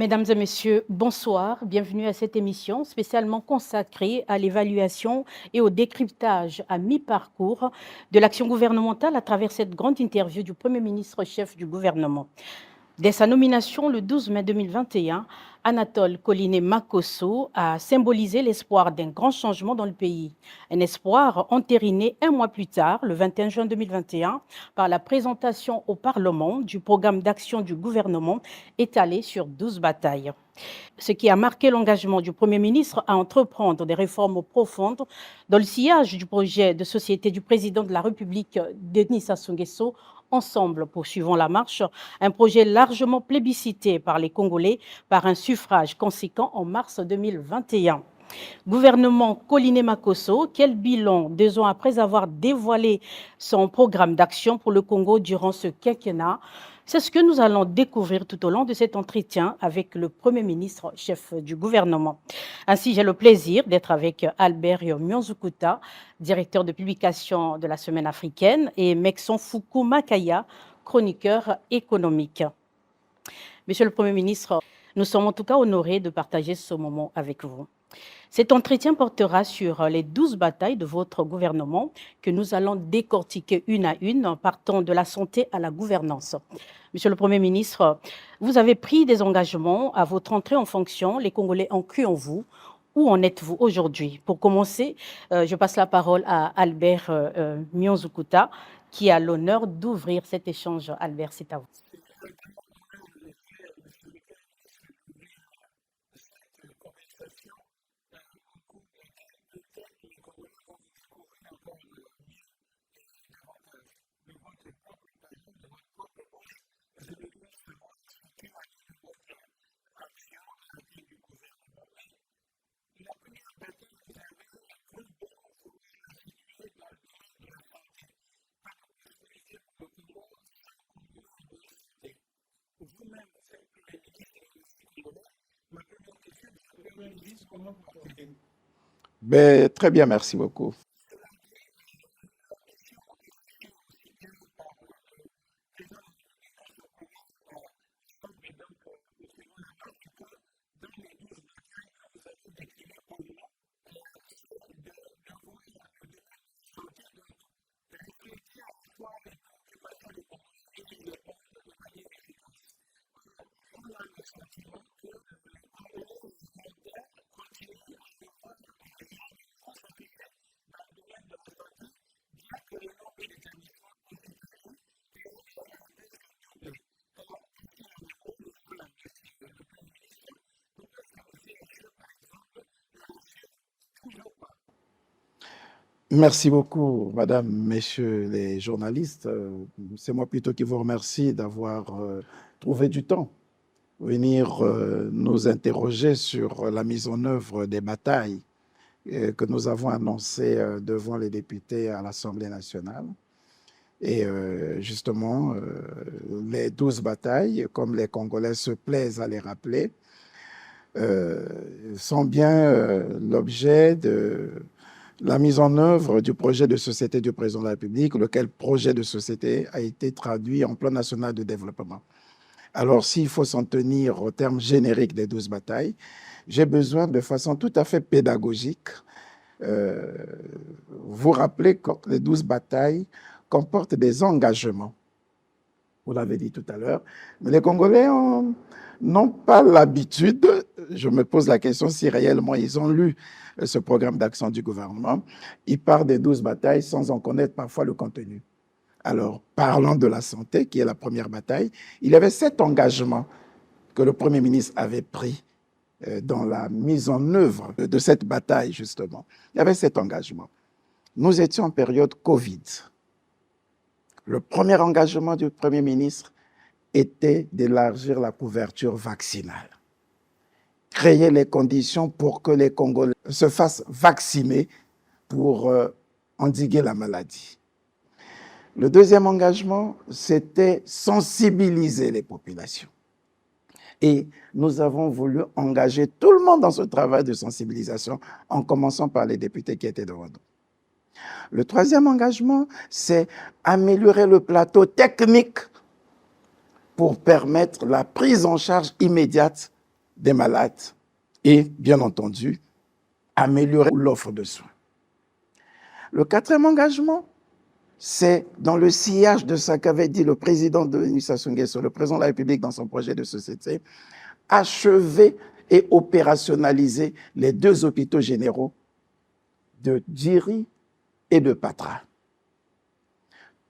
Mesdames et messieurs, bonsoir. Bienvenue à cette émission spécialement consacrée à l'évaluation et au décryptage à mi-parcours de l'action gouvernementale à travers cette grande interview du Premier ministre chef du gouvernement. Dès sa nomination le 12 mai 2021, Anatole Collinet Makosso a symbolisé l'espoir d'un grand changement dans le pays. Un espoir entériné un mois plus tard, le 21 juin 2021, par la présentation au Parlement du programme d'action du gouvernement étalé sur 12 batailles. Ce qui a marqué l'engagement du Premier ministre à entreprendre des réformes profondes dans le sillage du projet de société du président de la République, Denis Sassou Nguesso. Ensemble, poursuivons la marche, un projet largement plébiscité par les Congolais par un suffrage conséquent en mars 2021. Gouvernement Collinet Makosso, quel bilan 2 ans après avoir dévoilé son programme d'action pour le Congo durant ce quinquennat? C'est ce que nous allons découvrir tout au long de cet entretien avec le Premier ministre chef du gouvernement. Ainsi, j'ai le plaisir d'être avec Albert Mionzukuta, directeur de publication de la Semaine africaine, et Mekson Foukou Makaya, chroniqueur économique. Monsieur le Premier ministre, nous sommes en tout cas honorés de partager ce moment avec vous. Cet entretien portera sur les 12 batailles de votre gouvernement que nous allons décortiquer une à une, partant de la santé à la gouvernance. Monsieur le Premier ministre, vous avez pris des engagements à votre entrée en fonction. Les Congolais ont cru en vous. Où en êtes-vous aujourd'hui? Pour commencer, je passe la parole à Albert Mionzukuta, qui a l'honneur d'ouvrir cet échange. Albert, c'est à vous. Ben, très bien, merci beaucoup. Merci beaucoup, madame, messieurs les journalistes. C'est moi plutôt qui vous remercie d'avoir trouvé du temps pour venir nous interroger sur la mise en œuvre des batailles que nous avons annoncées devant les députés à l'Assemblée nationale. Et justement, les 12 batailles, comme les Congolais se plaisent à les rappeler, sont bien l'objet de la mise en œuvre du projet de société du président de la République, lequel projet de société a été traduit en plan national de développement. Alors, s'il faut s'en tenir au terme générique des 12 batailles, j'ai besoin de façon tout à fait pédagogique vous rappeler que les 12 batailles comportent des engagements. Vous l'avez dit tout à l'heure, mais les Congolais n'ont pas l'habitude, je me pose la question si réellement ils ont lu ce programme d'action du gouvernement, ils parlent des 12 batailles sans en connaître parfois le contenu. Alors, parlons de la santé, qui est la première bataille. Il y avait 7 engagements que le Premier ministre avait pris dans la mise en œuvre de cette bataille, justement. Il y avait 7 engagements. Nous étions en période Covid. Le premier engagement du Premier ministre était d'élargir la couverture vaccinale. Créer les conditions pour que les Congolais se fassent vacciner pour endiguer la maladie. Le deuxième engagement, c'était sensibiliser les populations. Et nous avons voulu engager tout le monde dans ce travail de sensibilisation, en commençant par les députés qui étaient devant nous. Le troisième engagement, c'est améliorer le plateau technique pour permettre la prise en charge immédiate des malades et, bien entendu, améliorer l'offre de soins. Le quatrième engagement, c'est dans le sillage de ce qu'avait dit le président de Denis Sassou Nguesso, le président de la République dans son projet de société, achever et opérationnaliser les 2 hôpitaux généraux de Djiri et de Patra.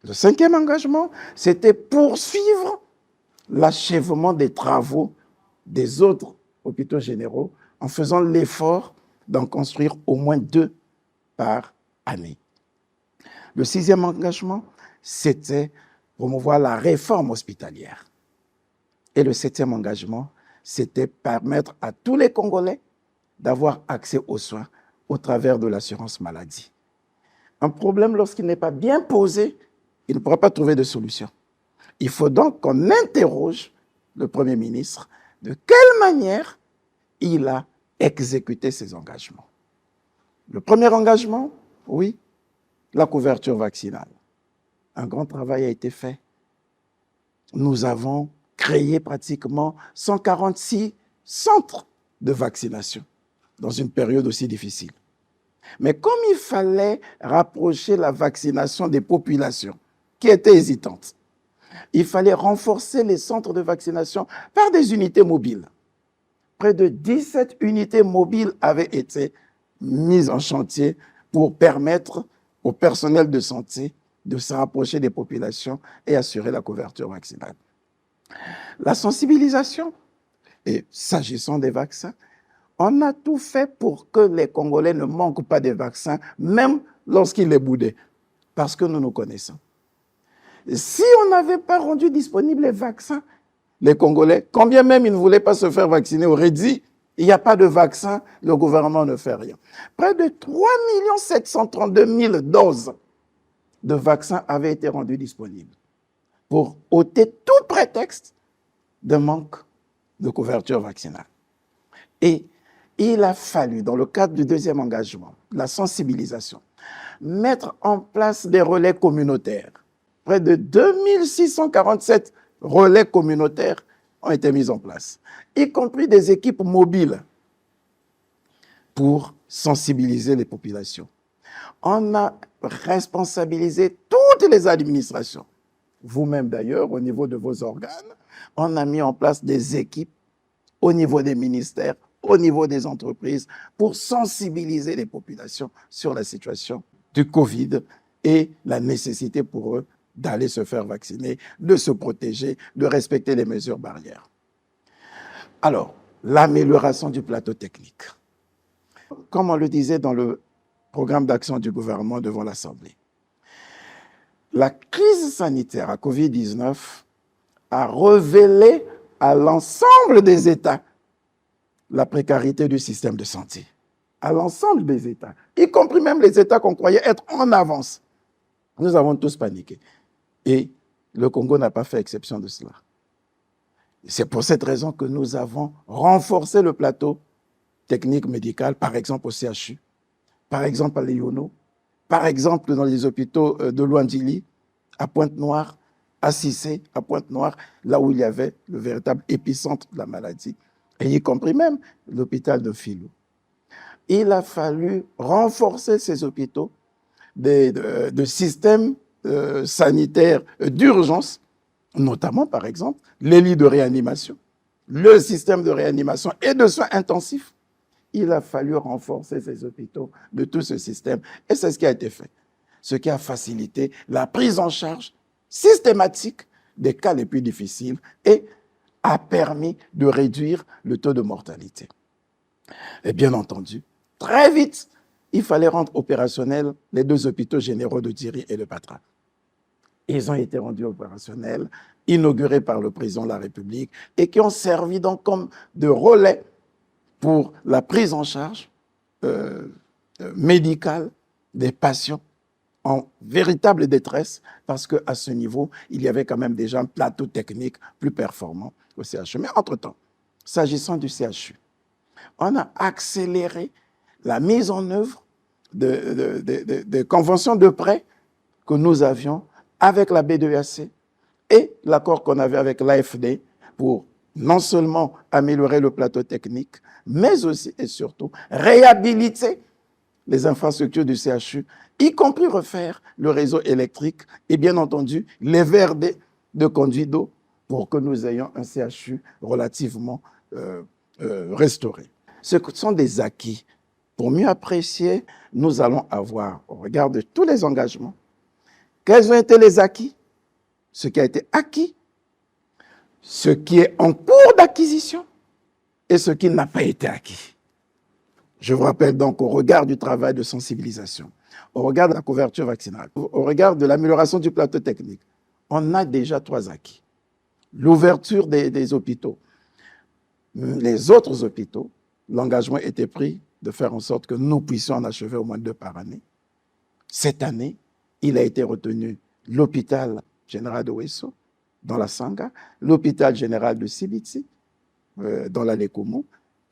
Le 5e engagement, c'était poursuivre l'achèvement des travaux des autres hôpitaux généraux en faisant l'effort d'en construire au moins 2 par année. Le 6e engagement, c'était promouvoir la réforme hospitalière. Et le 7e engagement, c'était permettre à tous les Congolais d'avoir accès aux soins au travers de l'assurance maladie. Un problème, lorsqu'il n'est pas bien posé, il ne pourra pas trouver de solution. Il faut donc qu'on interroge le Premier ministre de quelle manière il a exécuté ses engagements. Le premier engagement, oui, la couverture vaccinale. Un grand travail a été fait. Nous avons créé pratiquement 146 centres de vaccination dans une période aussi difficile. Mais comme il fallait rapprocher la vaccination des populations qui étaient hésitantes, il fallait renforcer les centres de vaccination par des unités mobiles. Près de 17 unités mobiles avaient été mises en chantier pour permettre au personnel de santé de se rapprocher des populations et assurer la couverture vaccinale. La sensibilisation, et s'agissant des vaccins, on a tout fait pour que les Congolais ne manquent pas des vaccins, même lorsqu'ils les boudaient, parce que nous nous connaissons. Si on n'avait pas rendu disponibles les vaccins, les Congolais, quand bien même ils ne voulaient pas se faire vacciner, auraient dit « il n'y a pas de vaccin, le gouvernement ne fait rien ». Près de 3 732 000 doses de vaccins avaient été rendues disponibles pour ôter tout prétexte de manque de couverture vaccinale. Et il a fallu, dans le cadre du 2e engagement, la sensibilisation, mettre en place des relais communautaires. Près de 2647 relais communautaires ont été mis en place, y compris des équipes mobiles pour sensibiliser les populations. On a responsabilisé toutes les administrations. Vous-même d'ailleurs, au niveau de vos organes, on a mis en place des équipes au niveau des ministères, au niveau des entreprises, pour sensibiliser les populations sur la situation du Covid et la nécessité pour eux d'aller se faire vacciner, de se protéger, de respecter les mesures barrières. Alors, l'amélioration du plateau technique. Comme on le disait dans le programme d'action du gouvernement devant l'Assemblée, la crise sanitaire à Covid-19 a révélé à l'ensemble des États la précarité du système de santé. À l'ensemble des États, y compris même les États qu'on croyait être en avance. Nous avons tous paniqué. Et le Congo n'a pas fait exception de cela. C'est pour cette raison que nous avons renforcé le plateau technique médical, par exemple au CHU, par exemple à l'Iono, par exemple dans les hôpitaux de Luandili, à Pointe-Noire, à Cissé, à Pointe-Noire, là où il y avait le véritable épicentre de la maladie, et y compris même l'hôpital de Filou. Il a fallu renforcer ces hôpitaux de systèmes sanitaires d'urgence, notamment, par exemple, les lits de réanimation, le système de réanimation et de soins intensifs. Il a fallu renforcer ces hôpitaux de tout ce système. Et c'est ce qui a été fait. Ce qui a facilité la prise en charge systématique des cas les plus difficiles et a permis de réduire le taux de mortalité. Et bien entendu, très vite, il fallait rendre opérationnels les 2 hôpitaux généraux de Djiri et de Patra. Ils ont été rendus opérationnels, inaugurés par le président de la République et qui ont servi donc comme de relais pour la prise en charge médicale des patients en véritable détresse parce qu'à ce niveau, il y avait quand même déjà un plateau technique plus performant au CHU. Mais entre-temps, s'agissant du CHU, on a accéléré la mise en œuvre de conventions de prêt que nous avions avec la B2AC et l'accord qu'on avait avec l'AFD pour non seulement améliorer le plateau technique, mais aussi et surtout réhabiliter les infrastructures du CHU, y compris refaire le réseau électrique et bien entendu les verdets de conduite d'eau pour que nous ayons un CHU relativement restauré. Ce sont des acquis. Pour mieux apprécier, nous allons avoir, au regard de tous les engagements, quels ont été les acquis, ce qui a été acquis, ce qui est en cours d'acquisition et ce qui n'a pas été acquis. Je vous rappelle donc, au regard du travail de sensibilisation, au regard de la couverture vaccinale, au regard de l'amélioration du plateau technique, on a déjà 3 acquis. L'ouverture des hôpitaux. Les autres hôpitaux, l'engagement était pris de faire en sorte que nous puissions en achever au moins 2 par année. Cette année, il a été retenu l'hôpital général de Ouesso, dans la Sanga, l'hôpital général de Sibiti, dans la Lekoumou.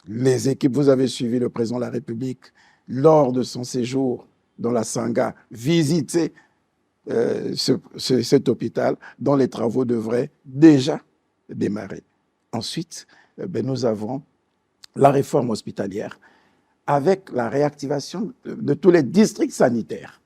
Les équipes, vous avez suivi le président de la République lors de son séjour dans la Sanga, visiter cet hôpital dont les travaux devraient déjà démarrer. Ensuite, nous avons la réforme hospitalière avec la réactivation de tous les districts sanitaires.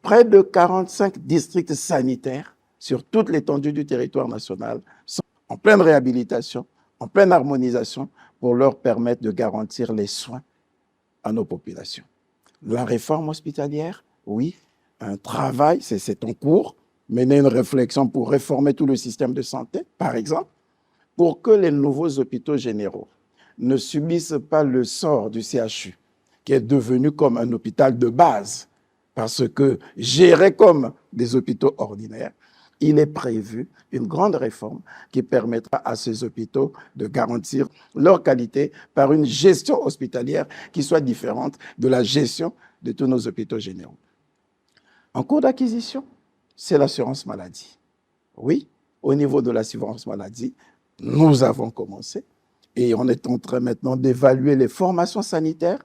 Près de 45 districts sanitaires sur toute l'étendue du territoire national sont en pleine réhabilitation, en pleine harmonisation pour leur permettre de garantir les soins à nos populations. La réforme hospitalière, oui, un travail, c'est en cours, mener une réflexion pour réformer tout le système de santé, par exemple, pour que les nouveaux hôpitaux généraux ne subissent pas le sort du CHU, qui est devenu comme un hôpital de base, parce que géré comme des hôpitaux ordinaires, il est prévu une grande réforme qui permettra à ces hôpitaux de garantir leur qualité par une gestion hospitalière qui soit différente de la gestion de tous nos hôpitaux généraux. En cours d'acquisition, c'est l'assurance maladie. Oui, au niveau de l'assurance maladie, nous avons commencé et on est en train maintenant d'évaluer les formations sanitaires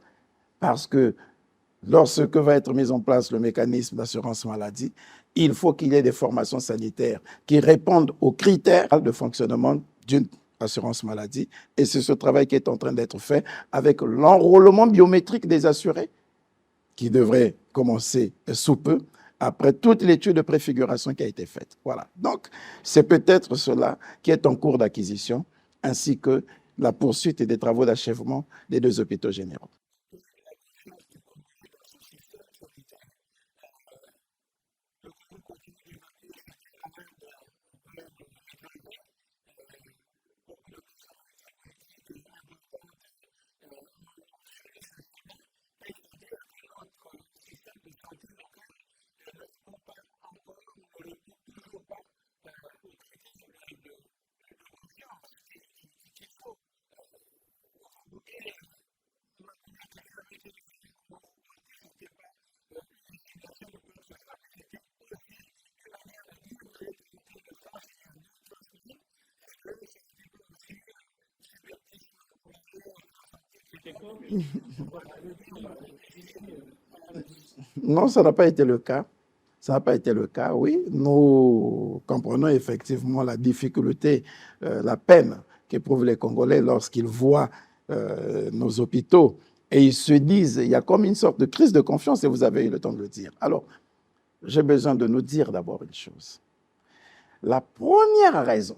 parce que lorsque va être mis en place le mécanisme d'assurance maladie, il faut qu'il y ait des formations sanitaires qui répondent aux critères de fonctionnement d'une assurance maladie. Et c'est ce travail qui est en train d'être fait avec l'enrôlement biométrique des assurés, qui devrait commencer sous peu, après toute l'étude de préfiguration qui a été faite. Voilà. Donc, c'est peut-être cela qui est en cours d'acquisition, ainsi que la poursuite des travaux d'achèvement des 2 hôpitaux généraux. Non, ça n'a pas été le cas. Ça n'a pas été le cas, oui. Nous comprenons effectivement la difficulté, la peine qu'éprouvent les Congolais lorsqu'ils voient nos hôpitaux et ils se disent, il y a comme une sorte de crise de confiance et vous avez eu le temps de le dire. Alors, j'ai besoin de nous dire d'abord une chose. La première raison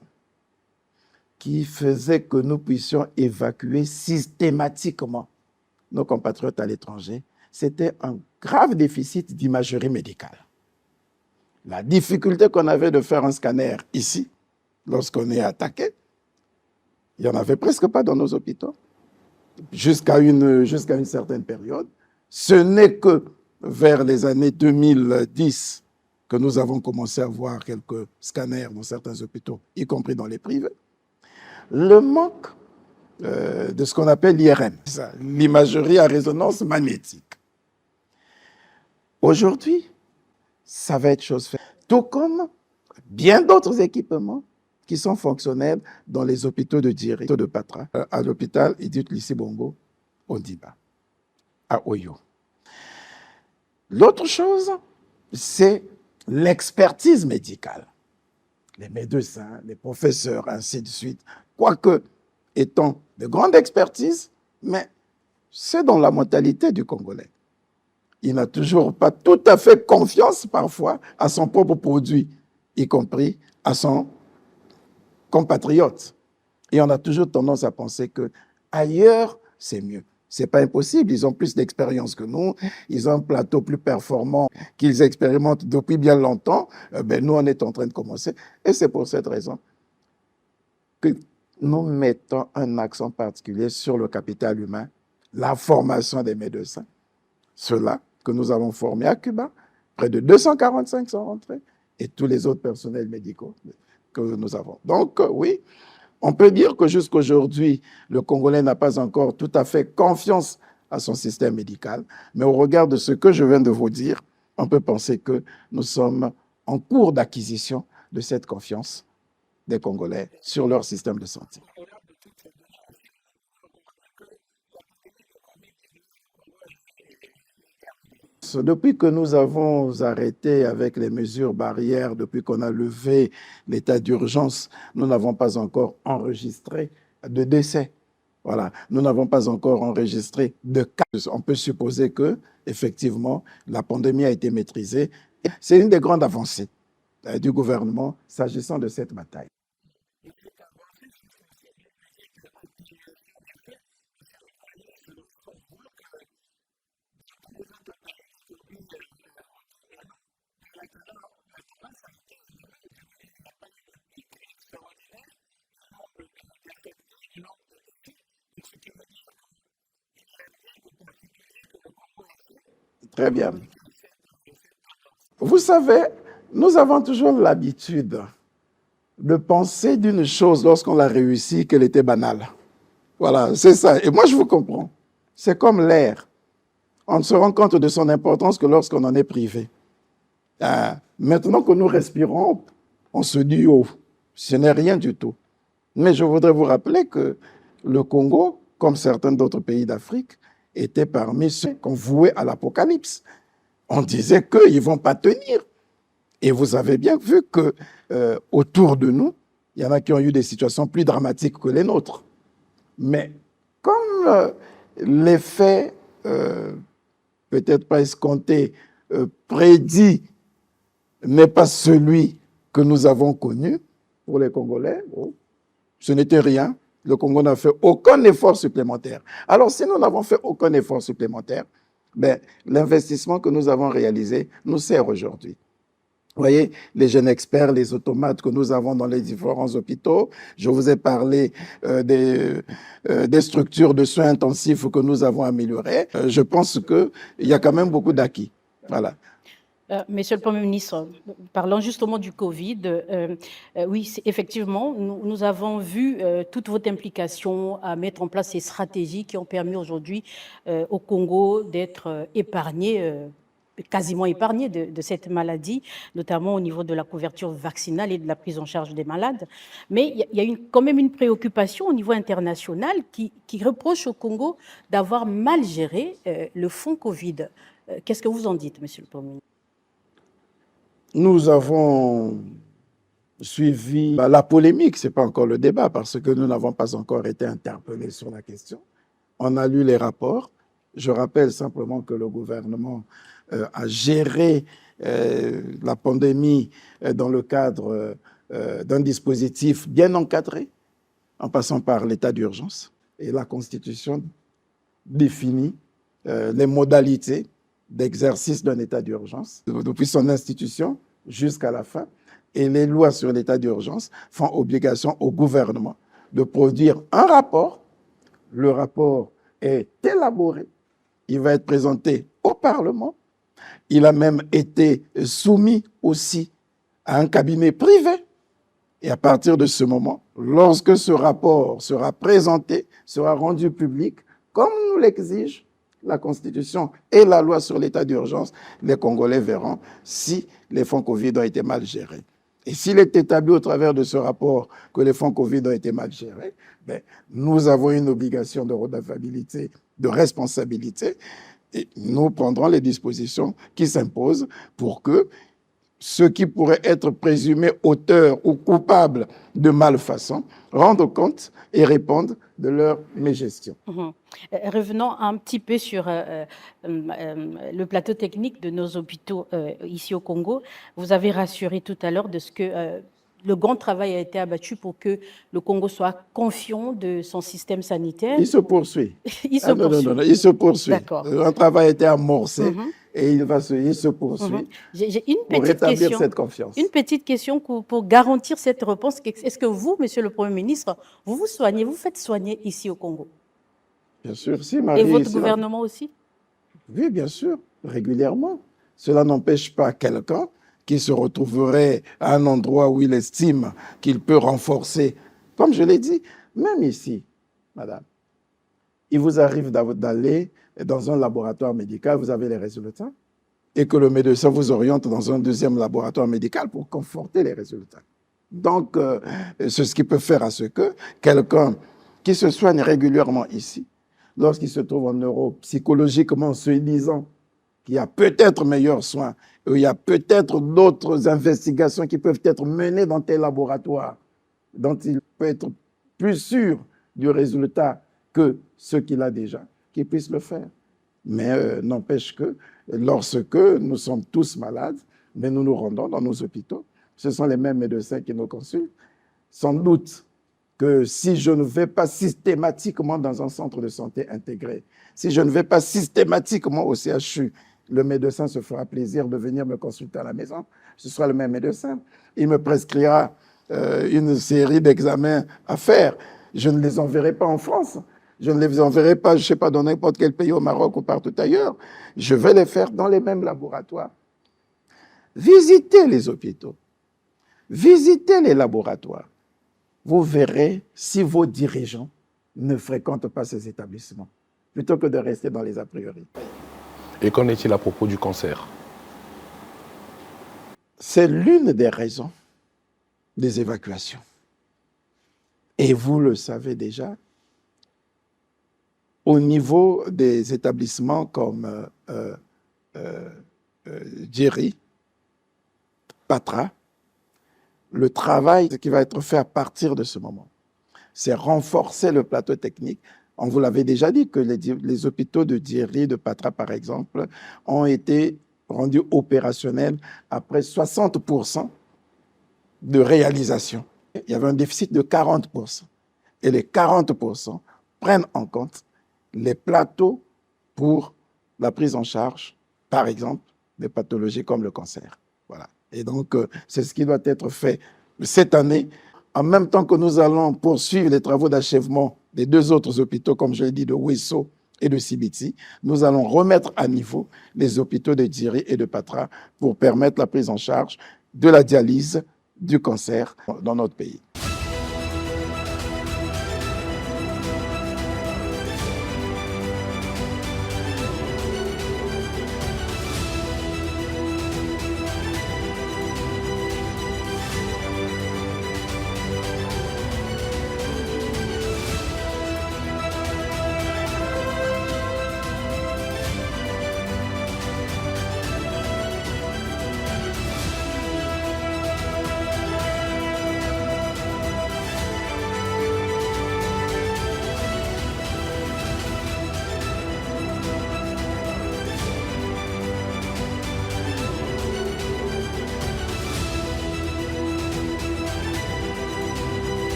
qui faisait que nous puissions évacuer systématiquement nos compatriotes à l'étranger, c'était un grave déficit d'imagerie médicale. La difficulté qu'on avait de faire un scanner ici, lorsqu'on est attaqué, il n'y en avait presque pas dans nos hôpitaux, jusqu'à une certaine période. Ce n'est que vers les années 2010 que nous avons commencé à voir quelques scanners dans certains hôpitaux, y compris dans les privés. Le manque de ce qu'on appelle l'IRM, l'imagerie à résonance magnétique. Aujourd'hui, ça va être chose faite. Tout comme bien d'autres équipements qui sont fonctionnels dans les hôpitaux de Djiri, de Patra, à l'hôpital Idit Lissibongo, Ondiba, à Oyo. L'autre chose, c'est l'expertise médicale. Les médecins, les professeurs, ainsi de suite, quoique étant de grande expertise, mais c'est dans la mentalité du Congolais. Il n'a toujours pas tout à fait confiance parfois à son propre produit, y compris à son compatriote. Et on a toujours tendance à penser que ailleurs, c'est mieux. C'est pas impossible, ils ont plus d'expérience que nous, ils ont un plateau plus performant qu'ils expérimentent depuis bien longtemps. Nous, on est en train de commencer. Et c'est pour cette raison que nous mettons un accent particulier sur le capital humain, la formation des médecins. Ceux-là que nous avons formés à Cuba, près de 245 sont rentrés, et tous les autres personnels médicaux que nous avons. Donc, oui, on peut dire que jusqu'à aujourd'hui, le Congolais n'a pas encore tout à fait confiance à son système médical, mais au regard de ce que je viens de vous dire, on peut penser que nous sommes en cours d'acquisition de cette confiance des Congolais sur leur système de santé. Depuis que nous avons arrêté avec les mesures barrières, depuis qu'on a levé l'état d'urgence, nous n'avons pas encore enregistré de décès. Voilà, nous n'avons pas encore enregistré de cas. On peut supposer que, effectivement, la pandémie a été maîtrisée. C'est une des grandes avancées du gouvernement s'agissant de cette bataille. Très bien. Vous savez, nous avons toujours l'habitude de penser d'une chose lorsqu'on l'a réussi qu'elle était banale. Voilà, c'est ça. Et moi, je vous comprends. C'est comme l'air. On ne se rend compte de son importance que lorsqu'on en est privé. Maintenant que nous respirons, on se dit, oh, ce n'est rien du tout. Mais je voudrais vous rappeler que le Congo, comme certains d'autres pays d'Afrique, était parmi ceux qu'on vouait à l'apocalypse. On disait qu'ils ne vont pas tenir. Et vous avez bien vu que autour de nous, il y en a qui ont eu des situations plus dramatiques que les nôtres. Mais comme l'effet, peut-être pas escompté, prédit, n'est pas celui que nous avons connu pour les Congolais, ce n'était rien. Le Congo n'a fait aucun effort supplémentaire. Alors, si nous n'avons fait aucun effort supplémentaire, l'investissement que nous avons réalisé nous sert aujourd'hui. Vous voyez, les jeunes experts, les automates que nous avons dans les différents hôpitaux. Je vous ai parlé des structures de soins intensifs que nous avons améliorées. Je pense qu'il y a quand même beaucoup d'acquis. Voilà. Monsieur le Premier ministre, parlant justement du Covid, oui, effectivement, nous avons vu toute votre implication à mettre en place ces stratégies qui ont permis aujourd'hui au Congo d'être épargné, quasiment épargné de cette maladie, notamment au niveau de la couverture vaccinale et de la prise en charge des malades. Mais il y a quand même une préoccupation au niveau international qui reproche au Congo d'avoir mal géré le fonds Covid. Qu'est-ce que vous en dites, Monsieur le Premier ministre? Nous avons suivi la polémique, ce n'est pas encore le débat, parce que nous n'avons pas encore été interpellés sur la question. On a lu les rapports. Je rappelle simplement que le gouvernement a géré la pandémie dans le cadre d'un dispositif bien encadré, en passant par l'état d'urgence. Et la Constitution définit les modalités d'exercice d'un état d'urgence, depuis son institution jusqu'à la fin. Et les lois sur l'état d'urgence font obligation au gouvernement de produire un rapport. Le rapport est élaboré. Il va être présenté au Parlement. Il a même été soumis aussi à un cabinet privé. Et à partir de ce moment, lorsque ce rapport sera présenté, sera rendu public, comme nous l'exige la Constitution et la loi sur l'état d'urgence, les Congolais verront si les fonds Covid ont été mal gérés. Et s'il est établi au travers de ce rapport que les fonds Covid ont été mal gérés, nous avons une obligation de redevabilité, de responsabilité, et nous prendrons les dispositions qui s'imposent pour que ceux qui pourraient être présumés auteurs ou coupables de malfaçons rendent compte et répondent de leur mégestion. Revenons un petit peu sur le plateau technique de nos hôpitaux ici au Congo. Vous avez rassuré tout à l'heure de ce que le grand travail a été abattu pour que le Congo soit confiant de son système sanitaire. Il se poursuit. Il se poursuit. Non, il se poursuit. D'accord. Un travail a été amorcé et il se poursuit J'ai une pour petite rétablir question. cette confiance. Une petite question pour garantir cette réponse. Est-ce que vous, Monsieur le Premier ministre, vous vous soignez, vous faites soigner ici au Congo? Bien sûr, si, Marie. Et votre gouvernement aussi? Oui, bien sûr, régulièrement. Cela n'empêche pas quelqu'un qui se retrouverait à un endroit où il estime qu'il peut renforcer. Comme je l'ai dit, même ici, madame, il vous arrive d'aller dans un laboratoire médical, vous avez les résultats, et que le médecin vous oriente dans un deuxième laboratoire médical pour conforter les résultats. Donc, c'est ce qui peut faire à ce que quelqu'un qui se soigne régulièrement ici, lorsqu'il se trouve en Europe, psychologiquement se disant qu'il y a peut-être meilleurs soins, il y a peut-être d'autres investigations qui peuvent être menées dans tes laboratoires, dont il peut être plus sûr du résultat que ceux qu'il a déjà, qu'il puisse le faire. Mais n'empêche que lorsque nous sommes tous malades, mais nous nous rendons dans nos hôpitaux, ce sont les mêmes médecins qui nous consultent. Sans doute que si je ne vais pas systématiquement dans un centre de santé intégré, si je ne vais pas systématiquement au CHU, le médecin se fera plaisir de venir me consulter à la maison. Ce sera le même médecin. Il me prescrira une série d'examens à faire. Je ne les enverrai pas en France. Je ne les enverrai pas, je ne sais pas, dans n'importe quel pays, au Maroc ou partout ailleurs. Je vais les faire dans les mêmes laboratoires. Visitez les hôpitaux. Visitez les laboratoires. Vous verrez si vos dirigeants ne fréquentent pas ces établissements, plutôt que de rester dans les a priori. Et qu'en est-il à propos du cancer? C'est l'une des raisons des évacuations. Et vous le savez déjà, au niveau des établissements comme Djeri, Patra, le travail qui va être fait à partir de ce moment, c'est renforcer le plateau technique. On vous l'avait déjà dit que les hôpitaux de Djeri, de Patra par exemple, ont été rendus opérationnels après 60% de réalisation. Il y avait un déficit de 40%. Et les 40% prennent en compte les plateaux pour la prise en charge, par exemple, des pathologies comme le cancer. Voilà. Et donc, c'est ce qui doit être fait cette année, en même temps que nous allons poursuivre les travaux d'achèvement des deux autres hôpitaux, comme je l'ai dit, de Ouesso et de Sibiti. Nous allons remettre à niveau les hôpitaux de Djeri et de Patra pour permettre la prise en charge de la dialyse, du cancer dans notre pays.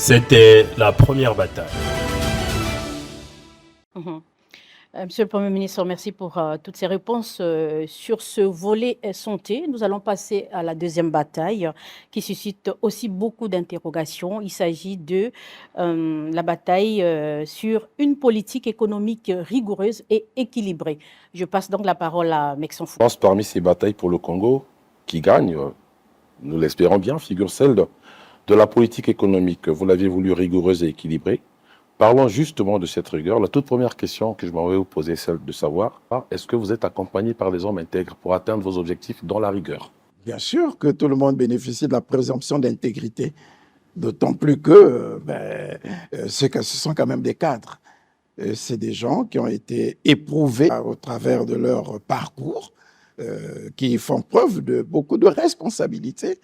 C'était la première bataille. Mhm. Monsieur le Premier ministre, merci pour toutes ces réponses sur ce volet santé. Nous allons passer à la deuxième bataille qui suscite aussi beaucoup d'interrogations. Il s'agit de la bataille sur une politique économique rigoureuse et équilibrée. Je passe donc la parole à Mexon Fou. Je pense parmi ces batailles pour le Congo, qui gagne, nous l'espérons bien, figure celle de la politique économique. Vous l'aviez voulu rigoureuse et équilibrée. Parlons justement de cette rigueur. La toute première question que je m'avais vous poser, est celle de savoir, est-ce que vous êtes accompagné par des hommes intègres pour atteindre vos objectifs dans la rigueur? Bien sûr que tout le monde bénéficie de la présomption d'intégrité, d'autant plus que ce sont quand même des cadres. C'est des gens qui ont été éprouvés au travers de leur parcours, qui font preuve de beaucoup de responsabilité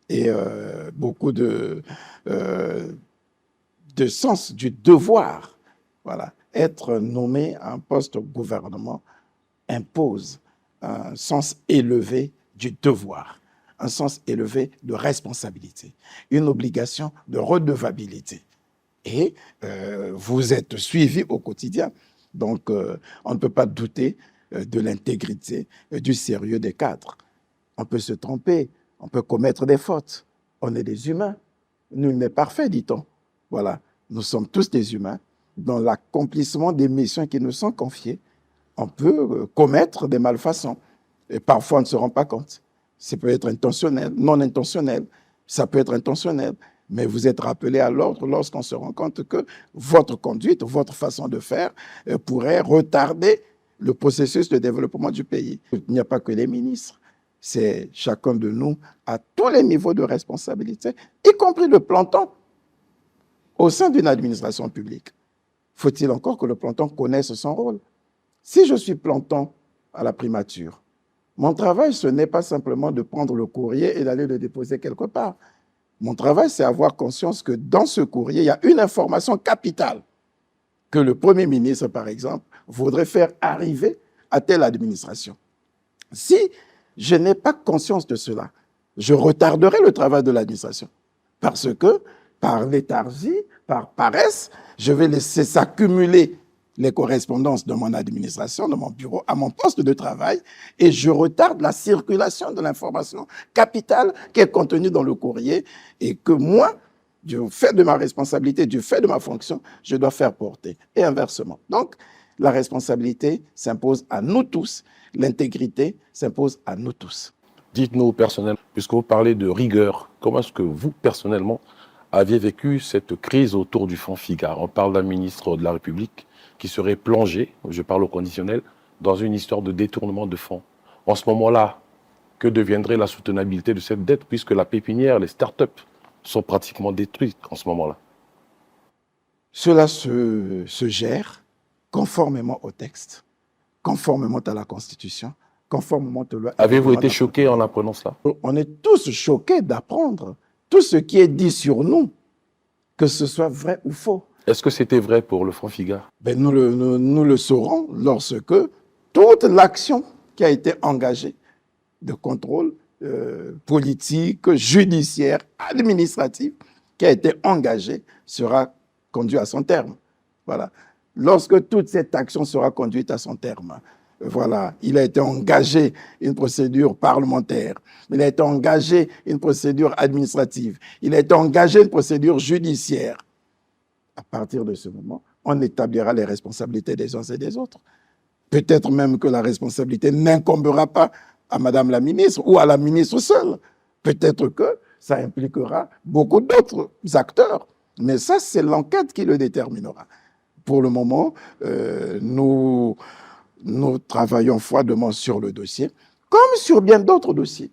et beaucoup de sens du devoir. Voilà. Être nommé à un poste au gouvernement impose un sens élevé du devoir, un sens élevé de responsabilité, une obligation de redevabilité. Et vous êtes suivi au quotidien. Donc, on ne peut pas douter de l'intégrité, du sérieux des cadres. On peut se tromper, on peut commettre des fautes. On est des humains. Nul n'est parfait, dit-on. Voilà, nous sommes tous des humains. Dans l'accomplissement des missions qui nous sont confiées, on peut commettre des malfaçons. Et parfois, on ne se rend pas compte. Ça peut être intentionnel, non intentionnel. Ça peut être intentionnel. Mais vous êtes rappelé à l'ordre lorsqu'on se rend compte que votre conduite, votre façon de faire pourrait retarder le processus de développement du pays. Il n'y a pas que les ministres. C'est chacun de nous à tous les niveaux de responsabilité, y compris le planton au sein d'une administration publique. Faut-il encore que le planton connaisse son rôle? Si je suis planton à la primature, mon travail, ce n'est pas simplement de prendre le courrier et d'aller le déposer quelque part. Mon travail, c'est avoir conscience que dans ce courrier, il y a une information capitale que le Premier ministre, par exemple, voudrait faire arriver à telle administration. Si je n'ai pas conscience de cela, je retarderai le travail de l'administration. Parce que, par léthargie, par paresse, je vais laisser s'accumuler les correspondances de mon administration, de mon bureau, à mon poste de travail, et je retarde la circulation de l'information capitale qui est contenue dans le courrier et que moi, du fait de ma responsabilité, du fait de ma fonction, je dois faire porter, et inversement. Donc, la responsabilité s'impose à nous tous, l'intégrité s'impose à nous tous. Dites-nous personnellement, puisque vous parlez de rigueur, comment est-ce que vous, personnellement, aviez vécu cette crise autour du fonds FIGAR? On parle d'un ministre de la République qui serait plongé, je parle au conditionnel, dans une histoire de détournement de fonds. En ce moment-là, que deviendrait la soutenabilité de cette dette, puisque la pépinière, les start-up sont pratiquement détruites en ce moment-là? Cela se gère conformément au texte, conformément à la Constitution, conformément aux lois. Avez-vous été choqué en apprenant cela? On est tous choqués d'apprendre tout ce qui est dit sur nous, que ce soit vrai ou faux. Est-ce que c'était vrai pour le fonds FIGAR? Nous le saurons lorsque toute l'action qui a été engagée de contrôle politique, judiciaire, administratif, qui a été engagée, sera conduite à son terme. Voilà. Lorsque toute cette action sera conduite à son terme, voilà, il a été engagé une procédure parlementaire, il a été engagé une procédure administrative, il a été engagé une procédure judiciaire. À partir de ce moment, on établira les responsabilités des uns et des autres. Peut-être même que la responsabilité n'incombera pas à Madame la ministre ou à la ministre seule. Peut-être que ça impliquera beaucoup d'autres acteurs. Mais ça, c'est l'enquête qui le déterminera. Pour le moment, nous travaillons froidement sur le dossier, comme sur bien d'autres dossiers,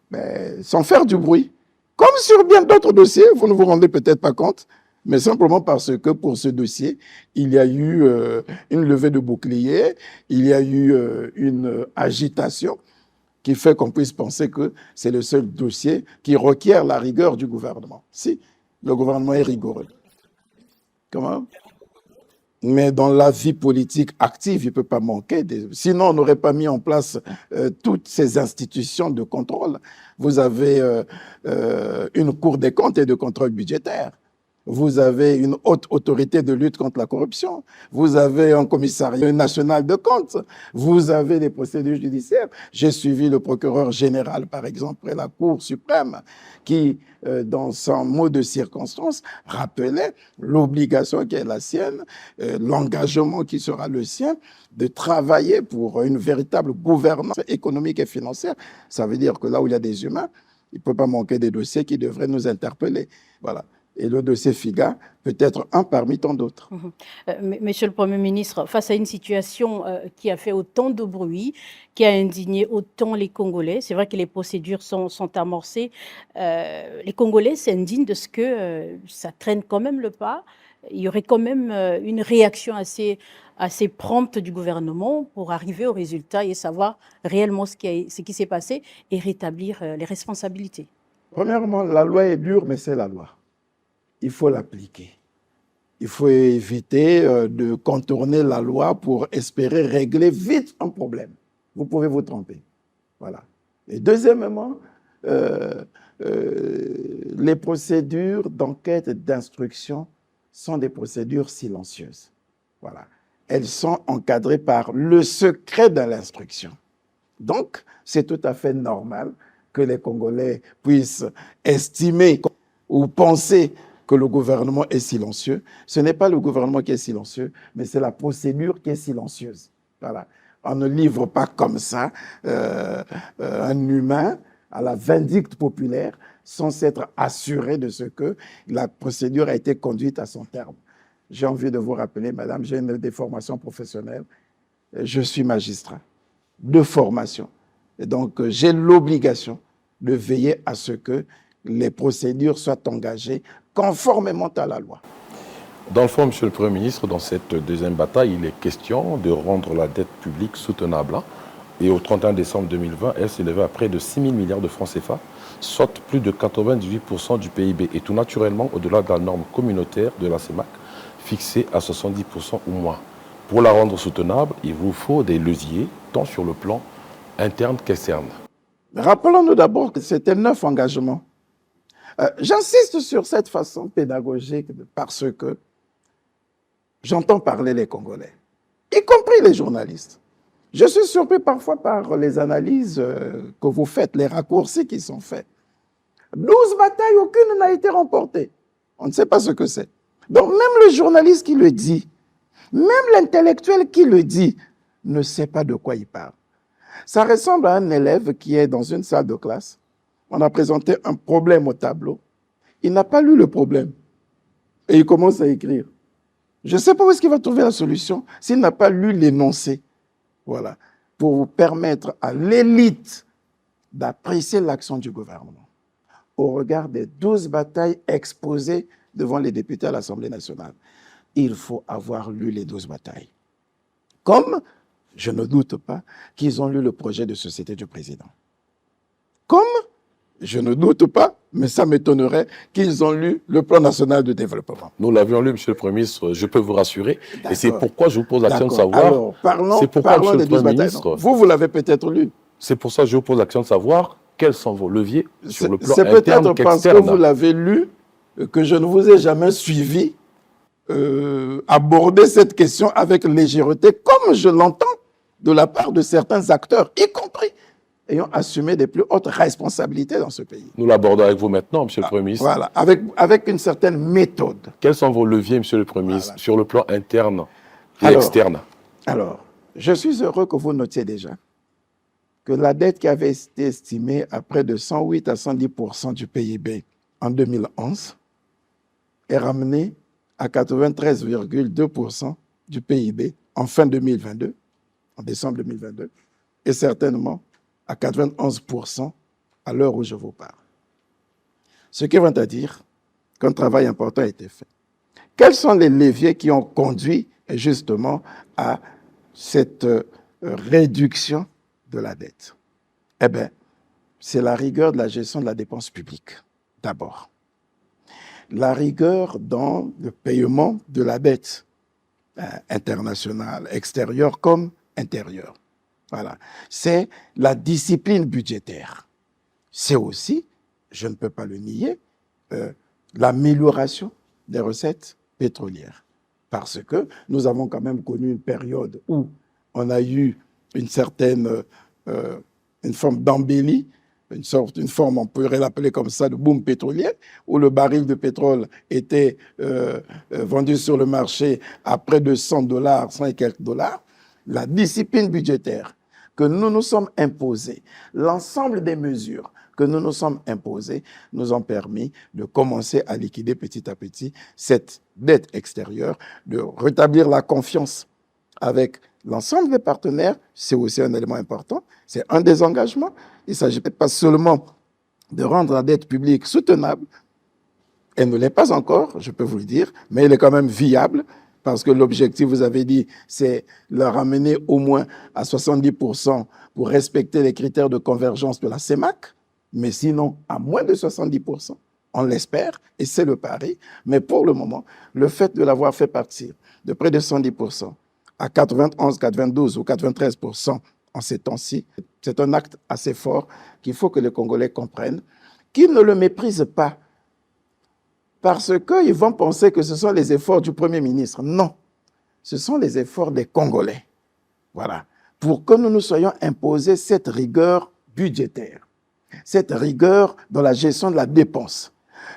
mais sans faire du bruit. Comme sur bien d'autres dossiers, vous ne vous rendez peut-être pas compte, mais simplement parce que pour ce dossier, il y a eu une levée de bouclier, il y a eu une agitation qui fait qu'on puisse penser que c'est le seul dossier qui requiert la rigueur du gouvernement. Si, le gouvernement est rigoureux. Comment? Mais dans la vie politique active, il ne peut pas manquer. Sinon, on n'aurait pas mis en place toutes ces institutions de contrôle. Vous avez une Cour des comptes et de contrôle budgétaire. Vous avez une haute autorité de lutte contre la corruption. Vous avez un commissariat national de comptes. Vous avez des procédures judiciaires. J'ai suivi le procureur général, par exemple, près la Cour suprême, qui, dans son mot de circonstance, rappelait l'obligation qui est la sienne, l'engagement qui sera le sien, de travailler pour une véritable gouvernance économique et financière. Ça veut dire que là où il y a des humains, il ne peut pas manquer des dossiers qui devraient nous interpeller. Voilà. Et le dossier FIGA peut être un parmi tant d'autres. Monsieur le Premier ministre, face à une situation qui a fait autant de bruit, qui a indigné autant les Congolais, c'est vrai que les procédures sont amorcées. Les Congolais s'indignent de ce que ça traîne quand même le pas. Il y aurait quand même une réaction assez prompte du gouvernement pour arriver au résultat et savoir réellement ce qui s'est passé et rétablir les responsabilités. Premièrement, la loi est dure, mais c'est la loi. Il faut l'appliquer. Il faut éviter de contourner la loi pour espérer régler vite un problème. Vous pouvez vous tromper. Voilà. Et deuxièmement, les procédures d'enquête et d'instruction sont des procédures silencieuses. Voilà. Elles sont encadrées par le secret de l'instruction. Donc, c'est tout à fait normal que les Congolais puissent estimer ou penser que le gouvernement est silencieux. Ce n'est pas le gouvernement qui est silencieux, mais c'est la procédure qui est silencieuse. Voilà. On ne livre pas comme ça un humain à la vindicte populaire sans s'être assuré de ce que la procédure a été conduite à son terme. J'ai envie de vous rappeler, madame, j'ai des formations professionnelles. Je suis magistrat de formation. Et donc, j'ai l'obligation de veiller à ce que les procédures soient engagées conformément à la loi. Dans le fond, Monsieur le Premier ministre, dans cette deuxième bataille, il est question de rendre la dette publique soutenable. Et au 31 décembre 2020, elle s'élevait à près de 6 000 milliards de francs CFA, soit plus de 98% du PIB. Et tout naturellement, au-delà de la norme communautaire de la CEMAC, fixée à 70% ou moins. Pour la rendre soutenable, il vous faut des leviers, tant sur le plan interne qu'externe. Rappelons-nous d'abord que c'était 9 engagements. J'insiste sur cette façon pédagogique parce que j'entends parler les Congolais, y compris les journalistes. Je suis surpris parfois par les analyses que vous faites, les raccourcis qui sont faits. 12 batailles, aucune n'a été remportée. On ne sait pas ce que c'est. Donc même le journaliste qui le dit, même l'intellectuel qui le dit, ne sait pas de quoi il parle. Ça ressemble à un élève qui est dans une salle de classe. On a présenté un problème au tableau. Il n'a pas lu le problème. Et il commence à écrire. Je ne sais pas où est-ce qu'il va trouver la solution s'il n'a pas lu l'énoncé. Voilà. Pour permettre à l'élite d'apprécier l'action du gouvernement au regard des 12 batailles exposées devant les députés à l'Assemblée nationale. Il faut avoir lu les 12 batailles. Comme, je ne doute pas, qu'ils ont lu le projet de société du président. Comme, je ne doute pas, mais ça m'étonnerait qu'ils ont lu le plan national de développement. Nous l'avions lu, Monsieur le Premier ministre, je peux vous rassurer. Et c'est pourquoi je vous pose l'action de savoir. Alors, parlons des 12 batailles. Vous l'avez peut-être lu. C'est pour ça que je vous pose l'action de savoir quels sont vos leviers sur le plan interne qu'externe. C'est peut-être parce que vous l'avez lu que je ne vous ai jamais suivi aborder cette question avec légèreté, comme je l'entends de la part de certains acteurs, y compris ayant assumé des plus hautes responsabilités dans ce pays. Nous l'abordons avec vous maintenant, Monsieur le Premier ministre. Voilà, avec une certaine méthode. Quels sont vos leviers, Monsieur le Premier ministre, sur le plan interne et externe? Alors, je suis heureux que vous notiez déjà que la dette qui avait été estimée à près de 108 à 110% du PIB en 2011 est ramenée à 93,2% du PIB en fin 2022, en décembre 2022, et certainement à 91% à l'heure où je vous parle. Ce qui veut dire qu'un travail important a été fait. Quels sont les leviers qui ont conduit justement à cette réduction de la dette? Eh bien, c'est la rigueur de la gestion de la dépense publique, d'abord. La rigueur dans le paiement de la dette internationale, extérieure comme intérieure. Voilà. C'est la discipline budgétaire. C'est aussi, je ne peux pas le nier, l'amélioration des recettes pétrolières. Parce que nous avons quand même connu une période où on a eu une certaine, une forme d'embellie, une forme, on pourrait l'appeler comme ça, de boom pétrolier, où le baril de pétrole était vendu sur le marché à près de 100 $, 100 et quelques dollars. La discipline budgétaire que nous nous sommes imposés, l'ensemble des mesures que nous nous sommes imposées, nous ont permis de commencer à liquider petit à petit cette dette extérieure, de rétablir la confiance avec l'ensemble des partenaires. C'est aussi un élément important, c'est un des engagements. Il ne s'agit pas seulement de rendre la dette publique soutenable, elle ne l'est pas encore, je peux vous le dire, mais elle est quand même viable, parce que l'objectif, vous avez dit, c'est la ramener au moins à 70% pour respecter les critères de convergence de la CEMAC, mais sinon à moins de 70%, on l'espère, et c'est le pari. Mais pour le moment, le fait de l'avoir fait partir de près de 110% à 91, 92 ou 93% en ces temps-ci, c'est un acte assez fort qu'il faut que les Congolais comprennent, qu'ils ne le méprisent pas, parce qu'ils vont penser que ce sont les efforts du Premier ministre. Non, ce sont les efforts des Congolais. Voilà, pour que nous nous soyons imposés cette rigueur budgétaire, cette rigueur dans la gestion de la dépense,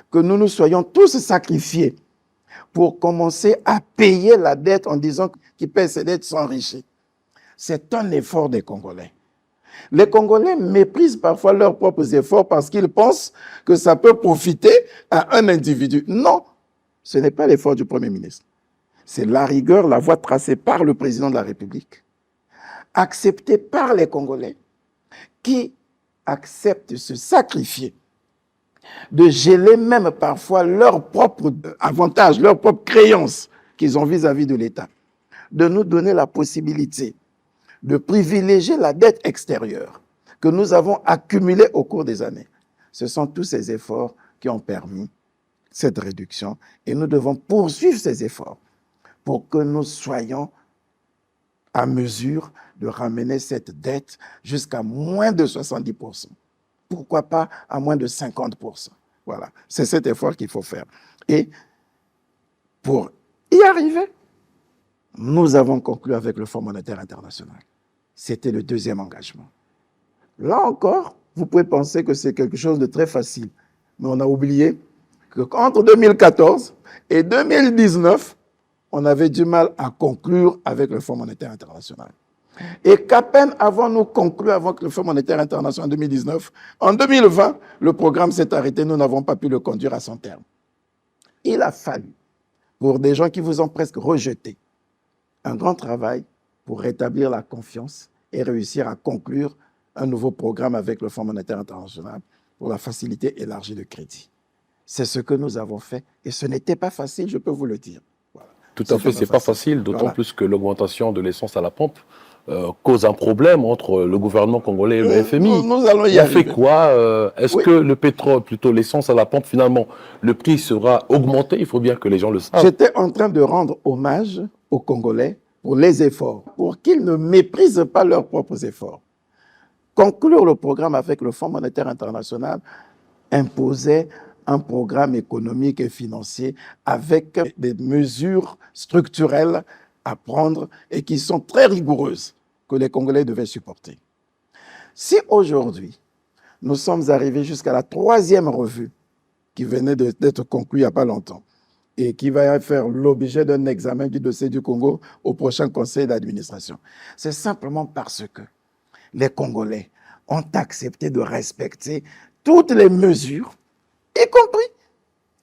que nous nous soyons tous sacrifiés pour commencer à payer la dette en disant qu'ils paient ces dettes s'enrichir. C'est un effort des Congolais. Les Congolais méprisent parfois leurs propres efforts parce qu'ils pensent que ça peut profiter à un individu. Non, ce n'est pas l'effort du Premier ministre. C'est la rigueur, la voie tracée par le président de la République, acceptée par les Congolais, qui acceptent de se sacrifier, de geler même parfois leurs propres avantages, leurs propres créances qu'ils ont vis-à-vis de l'État, de nous donner la possibilité de privilégier la dette extérieure que nous avons accumulée au cours des années. Ce sont tous ces efforts qui ont permis cette réduction et nous devons poursuivre ces efforts pour que nous soyons à mesure de ramener cette dette jusqu'à moins de 70%. Pourquoi pas à moins de 50%? Voilà, c'est cet effort qu'il faut faire. Et pour y arriver, nous avons conclu avec le Fonds monétaire international. C'était le deuxième engagement. Là encore, vous pouvez penser que c'est quelque chose de très facile, mais on a oublié qu'entre 2014 et 2019, on avait du mal à conclure avec le Fonds monétaire international. Et qu'à peine avons-nous conclu avec le Fonds monétaire international en 2019, en 2020, le programme s'est arrêté, nous n'avons pas pu le conduire à son terme. Il a fallu, pour des gens qui vous ont presque rejeté, un grand travail pour rétablir la confiance et réussir à conclure un nouveau programme avec le Fonds monétaire international pour la facilité élargie de crédit. C'est ce que nous avons fait et ce n'était pas facile, je peux vous le dire. Voilà. Tout à fait, c'est pas facile, d'autant plus que l'augmentation de l'essence à la pompe cause un problème entre le gouvernement congolais et le FMI. Nous allons y arriver. arriver. On fait quoi Est-ce que le pétrole, plutôt l'essence à la pompe, finalement, le prix sera augmenté? Il faut bien que les gens le savent. J'étais en train de rendre hommage aux Congolais pour les efforts, pour qu'ils ne méprisent pas leurs propres efforts. Conclure le programme avec le Fonds monétaire international imposait un programme économique et financier avec des mesures structurelles à prendre et qui sont très rigoureuses que les Congolais devaient supporter. Si aujourd'hui, nous sommes arrivés jusqu'à la 3e revue qui venait d'être conclue il n'y a pas longtemps et qui va faire l'objet d'un examen du dossier du Congo au prochain conseil d'administration, c'est simplement parce que les Congolais ont accepté de respecter toutes les mesures, y compris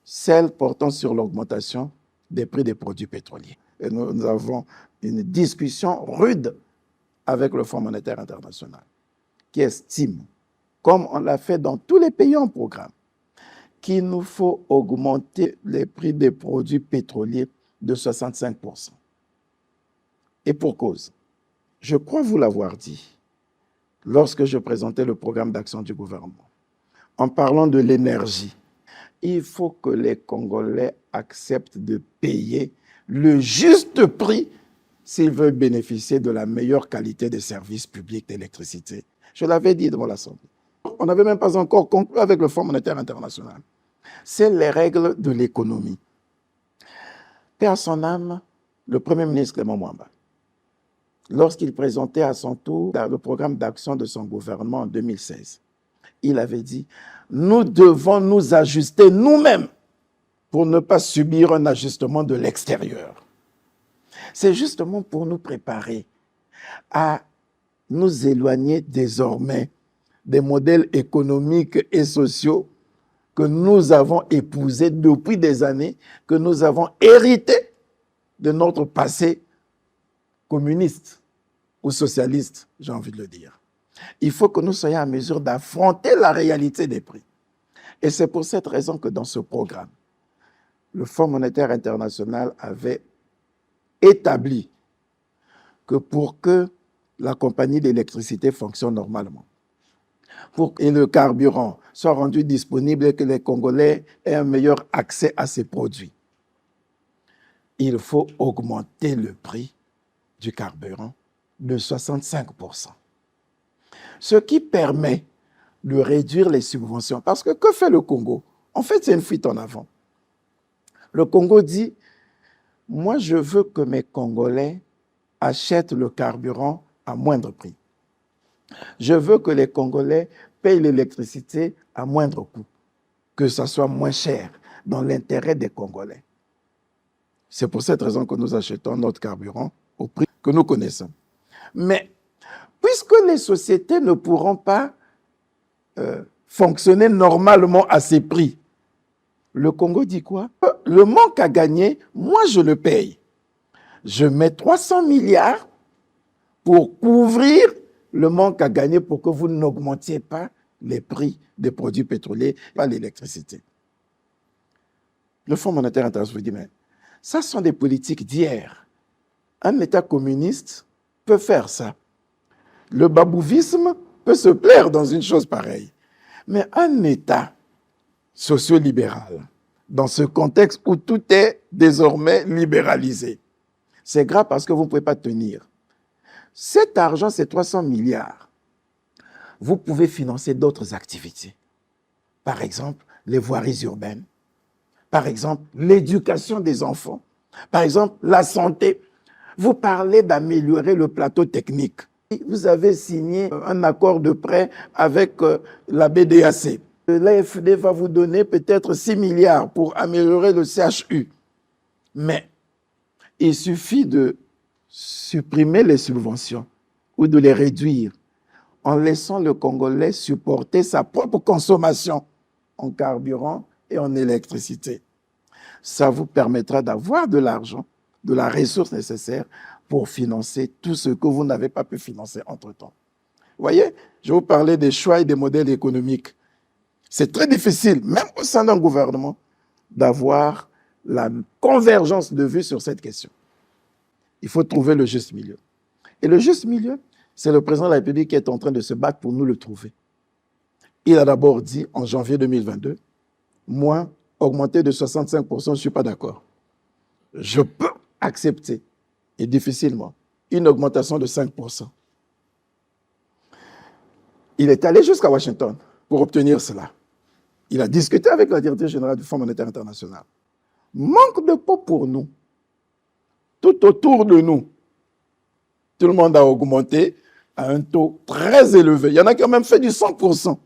celles portant sur l'augmentation des prix des produits pétroliers. Et nous avons une discussion rude avec le Fonds monétaire international, qui estime, comme on l'a fait dans tous les pays en programme, qu'il nous faut augmenter les prix des produits pétroliers de 65%. Et pour cause, je crois vous l'avoir dit, lorsque je présentais le programme d'action du gouvernement, en parlant de l'énergie, il faut que les Congolais acceptent de payer le juste prix s'ils veulent bénéficier de la meilleure qualité des services publics d'électricité. Je l'avais dit devant l'Assemblée. On n'avait même pas encore conclu avec le Fonds monétaire international. C'est les règles de l'économie. Paix à son âme, le Premier ministre Clément Mwamba, lorsqu'il présentait à son tour le programme d'action de son gouvernement en 2016, il avait dit « Nous devons nous ajuster nous-mêmes pour ne pas subir un ajustement de l'extérieur. » C'est justement pour nous préparer à nous éloigner désormais des modèles économiques et sociaux que nous avons épousés depuis des années, que nous avons hérités de notre passé communiste ou socialiste, j'ai envie de le dire. Il faut que nous soyons en mesure d'affronter la réalité des prix. Et c'est pour cette raison que dans ce programme, le Fonds monétaire international avait établi que pour que la compagnie d'électricité fonctionne normalement, pour que le carburant soit rendu disponible et que les Congolais aient un meilleur accès à ces produits, il faut augmenter le prix du carburant de 65%. Ce qui permet de réduire les subventions. Parce que fait le Congo? En fait, c'est une fuite en avant. Le Congo dit, moi je veux que mes Congolais achètent le carburant à moindre prix. Je veux que les Congolais payent l'électricité à moindre coût, que ça soit moins cher, dans l'intérêt des Congolais. C'est pour cette raison que nous achetons notre carburant au prix que nous connaissons. Mais puisque les sociétés ne pourront pas fonctionner normalement à ces prix, le Congo dit quoi? Le manque à gagner, moi je le paye. Je mets 300 milliards pour couvrir le manque à gagner pour que vous n'augmentiez pas les prix des produits pétroliers, pas l'électricité. Le Fonds monétaire international vous dit, mais ça sont des politiques d'hier. Un État communiste peut faire ça. Le babouvisme peut se plaire dans une chose pareille. Mais un État socio-libéral, dans ce contexte où tout est désormais libéralisé, c'est grave parce que vous ne pouvez pas tenir. Cet argent, c'est 300 milliards. Vous pouvez financer d'autres activités. Par exemple, les voiries urbaines. Par exemple, l'éducation des enfants. Par exemple, la santé. Vous parlez d'améliorer le plateau technique. Vous avez signé un accord de prêt avec la BDAC. L'AFD va vous donner peut-être 6 milliards pour améliorer le CHU. Mais il suffit de supprimer les subventions ou de les réduire en laissant le Congolais supporter sa propre consommation en carburant et en électricité. Ça vous permettra d'avoir de l'argent, de la ressource nécessaire pour financer tout ce que vous n'avez pas pu financer entre-temps. Vous voyez, je vous parlais des choix et des modèles économiques. C'est très difficile, même au sein d'un gouvernement, d'avoir la convergence de vues sur cette question. Il faut trouver le juste milieu. Et le juste milieu, c'est le président de la République qui est en train de se battre pour nous le trouver. Il a d'abord dit, en janvier 2022, moi, augmenter de 65%, je ne suis pas d'accord. Je peux accepter, et difficilement, une augmentation de 5%. Il est allé jusqu'à Washington pour obtenir cela. Il a discuté avec la directrice générale du Fonds monétaire international. Manque de peau pour nous. Tout autour de nous, tout le monde a augmenté à un taux très élevé. Il y en a qui ont même fait du 100%.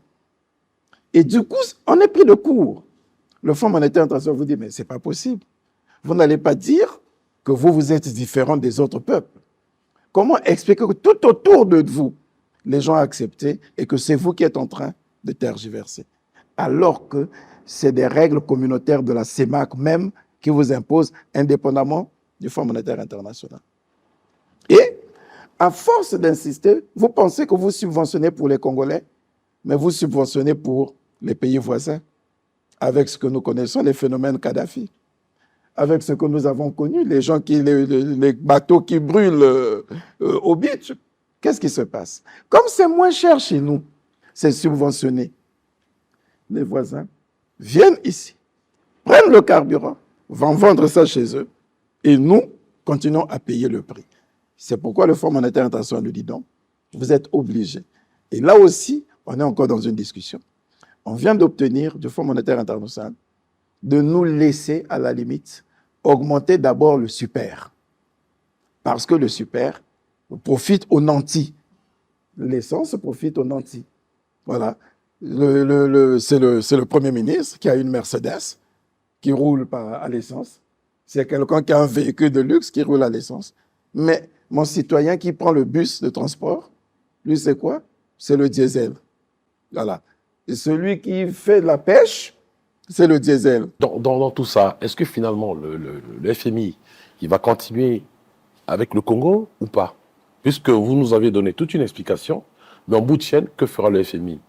Et du coup, on est pris de court. Le Fonds monétaire international vous dit, mais ce n'est pas possible. Vous n'allez pas dire que vous êtes différent des autres peuples. Comment expliquer que tout autour de vous, les gens ont accepté et que c'est vous qui êtes en train de tergiverser? Alors que c'est des règles communautaires de la CEMAC même qui vous imposent indépendamment du Fonds monétaire international. Et, à force d'insister, vous pensez que vous subventionnez pour les Congolais, mais vous subventionnez pour les pays voisins, avec ce que nous connaissons, les phénomènes Kadhafi, avec ce que nous avons connu, les gens les bateaux qui brûlent au beach. Qu'est-ce qui se passe? Comme c'est moins cher chez nous, c'est subventionné. Les voisins viennent ici, prennent le carburant, vont vendre ça chez eux, et nous continuons à payer le prix. C'est pourquoi le Fonds monétaire international nous dit donc, vous êtes obligés. Et là aussi, on est encore dans une discussion. On vient d'obtenir du Fonds monétaire international de nous laisser, à la limite, augmenter d'abord le super. Parce que le super profite aux nantis. L'essence profite aux nantis. Voilà. C'est le Premier ministre qui a une Mercedes qui roule à l'essence. C'est quelqu'un qui a un véhicule de luxe qui roule à l'essence. Mais mon citoyen qui prend le bus de transport, lui, c'est quoi? C'est le diesel. Voilà. Et celui qui fait de la pêche, c'est le diesel. Dans tout ça, est-ce que finalement le FMI, il va continuer avec le Congo ou pas? Puisque vous nous avez donné toute une explication, mais en bout de chaîne, que fera le FMI?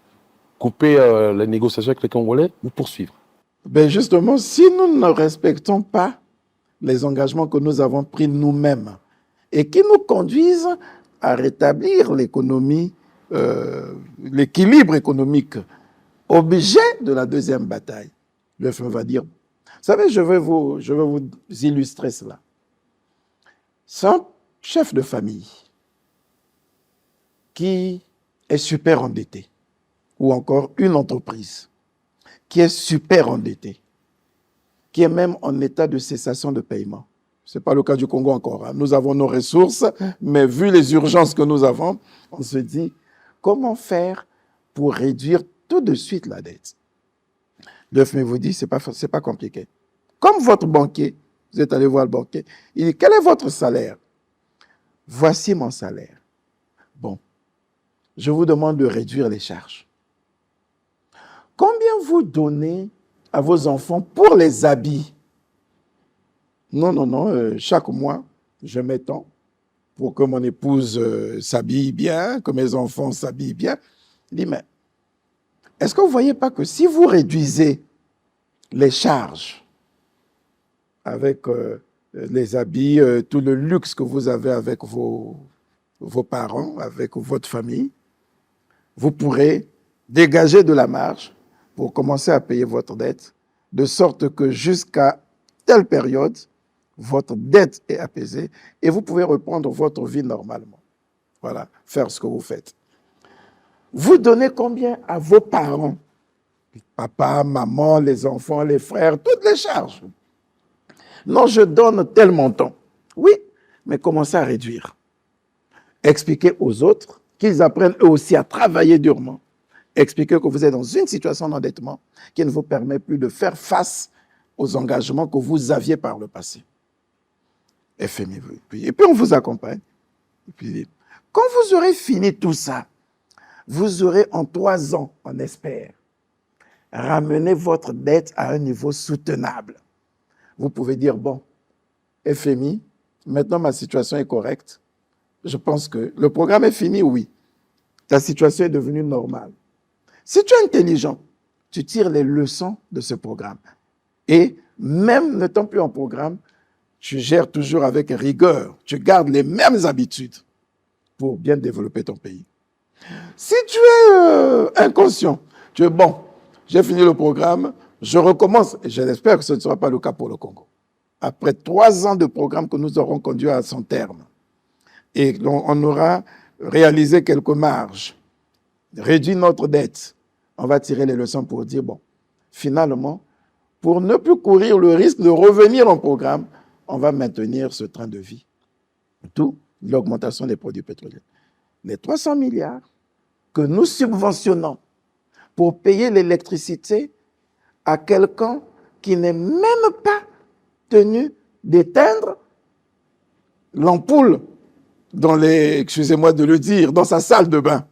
Couper les négociations avec les Congolais ou poursuivre? Ben justement, si nous ne respectons pas les engagements que nous avons pris nous-mêmes et qui nous conduisent à rétablir l'économie, l'équilibre économique, objet de la deuxième bataille, le FMI va dire, vous savez, je vais vous illustrer cela. C'est un chef de famille qui est super endetté, ou encore une entreprise qui est super endettée, qui est même en état de cessation de paiement. Ce n'est pas le cas du Congo encore. Hein. Nous avons nos ressources, mais vu les urgences que nous avons, on se dit, comment faire pour réduire tout de suite la dette? Le FMI vous dit, ce n'est pas compliqué. Comme votre banquier, vous êtes allé voir le banquier, il dit, quel est votre salaire? Voici mon salaire. Bon, je vous demande de réduire les charges. Combien vous donnez à vos enfants pour les habits? Non, chaque mois, je mets tant pour que mon épouse s'habille bien, que mes enfants s'habillent bien. Il dit, mais est-ce que vous ne voyez pas que si vous réduisez les charges avec les habits, tout le luxe que vous avez avec vos parents, avec votre famille, vous pourrez dégager de la marge pour commencer à payer votre dette, de sorte que jusqu'à telle période, votre dette est apaisée et vous pouvez reprendre votre vie normalement. Voilà, faire ce que vous faites. Vous donnez combien à vos parents? Papa, maman, les enfants, les frères, toutes les charges. Non, je donne tel montant. Oui, mais commencez à réduire. Expliquez aux autres qu'ils apprennent eux aussi à travailler durement. Expliquez que vous êtes dans une situation d'endettement qui ne vous permet plus de faire face aux engagements que vous aviez par le passé. Et puis on vous accompagne. Et puis, quand vous aurez fini tout ça, vous aurez en 3 ans, on espère, ramené votre dette à un niveau soutenable. Vous pouvez dire, bon, FMI, maintenant ma situation est correcte. Je pense que le programme est fini, oui. Ta situation est devenue normale. Si tu es intelligent, tu tires les leçons de ce programme. Et même n'étant plus en programme, tu gères toujours avec rigueur. Tu gardes les mêmes habitudes pour bien développer ton pays. Si tu es inconscient, tu es bon, j'ai fini le programme, je recommence. Et je l'espère que ce ne sera pas le cas pour le Congo. Après 3 ans de programme que nous aurons conduit à son terme, et on aura réalisé quelques marges, réduit notre dette, on va tirer les leçons pour dire, bon, finalement, pour ne plus courir le risque de revenir en programme, on va maintenir ce train de vie. D'où l'augmentation des produits pétroliers. Les 300 milliards que nous subventionnons pour payer l'électricité à quelqu'un qui n'est même pas tenu d'éteindre l'ampoule excusez-moi de le dire, dans sa salle de bain,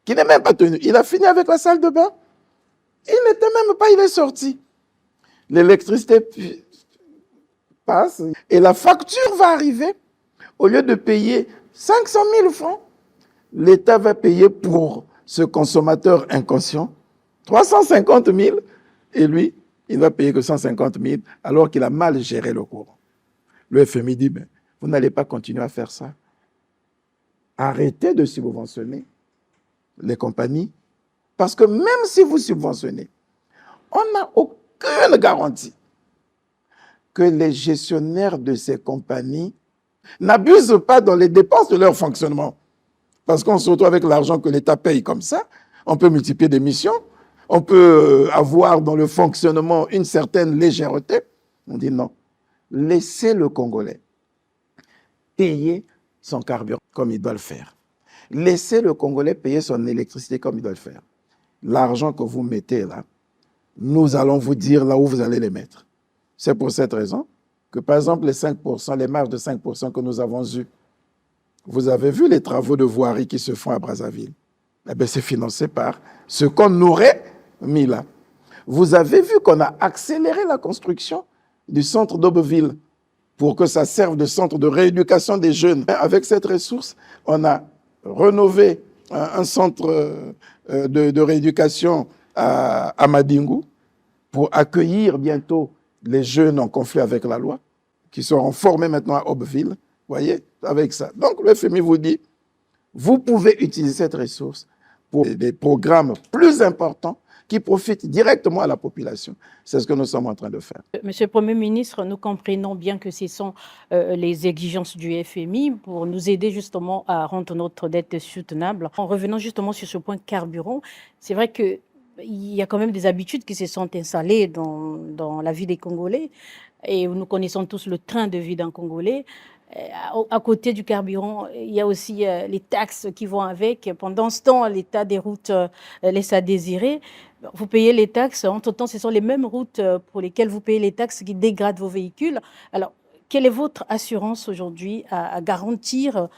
qui n'est même pas tenu. Il a fini avec la salle de bain. Il n'était même pas, il est sorti. L'électricité passe et la facture va arriver. Au lieu de payer 500 000 francs, l'État va payer pour ce consommateur inconscient 350 000 et lui, il va payer que 150 000 alors qu'il a mal géré le courant. Le FMI dit, mais vous n'allez pas continuer à faire ça. Arrêtez de subventionner les compagnies parce que même si vous subventionnez, on n'a aucune garantie que les gestionnaires de ces compagnies n'abusent pas dans les dépenses de leur fonctionnement. Parce qu'on se retrouve avec l'argent que l'État paye comme ça, on peut multiplier des missions, on peut avoir dans le fonctionnement une certaine légèreté. On dit non, laissez le Congolais payer son carburant comme il doit le faire. Laissez le Congolais payer son électricité comme il doit le faire. L'argent que vous mettez là, nous allons vous dire là où vous allez les mettre. C'est pour cette raison que, par exemple, les 5%, les marges de 5% que nous avons eues, vous avez vu les travaux de voirie qui se font à Brazzaville. Eh bien, c'est financé par ce qu'on aurait mis là. Vous avez vu qu'on a accéléré la construction du centre d'Aubeville pour que ça serve de centre de rééducation des jeunes. Avec cette ressource, on a rénové un centre de rééducation à Madingu pour accueillir bientôt les jeunes en conflit avec la loi, qui seront formés maintenant à Aubeville. Vous voyez, avec ça. Donc, le FMI vous dit, vous pouvez utiliser cette ressource pour des programmes plus importants qui profitent directement à la population. C'est ce que nous sommes en train de faire. Monsieur le Premier ministre, nous comprenons bien que ce sont les exigences du FMI pour nous aider justement à rendre notre dette soutenable. En revenant justement sur ce point carburant, c'est vrai qu'il y a quand même des habitudes qui se sont installées dans la vie des Congolais. Et nous connaissons tous le train de vie d'un Congolais. À côté du carburant, il y a aussi les taxes qui vont avec. Pendant ce temps, l'état des routes laisse à désirer. Vous payez les taxes. Entre-temps, ce sont les mêmes routes pour lesquelles vous payez les taxes qui dégradent vos véhicules. Alors, quelle est votre assurance aujourd'hui à garantir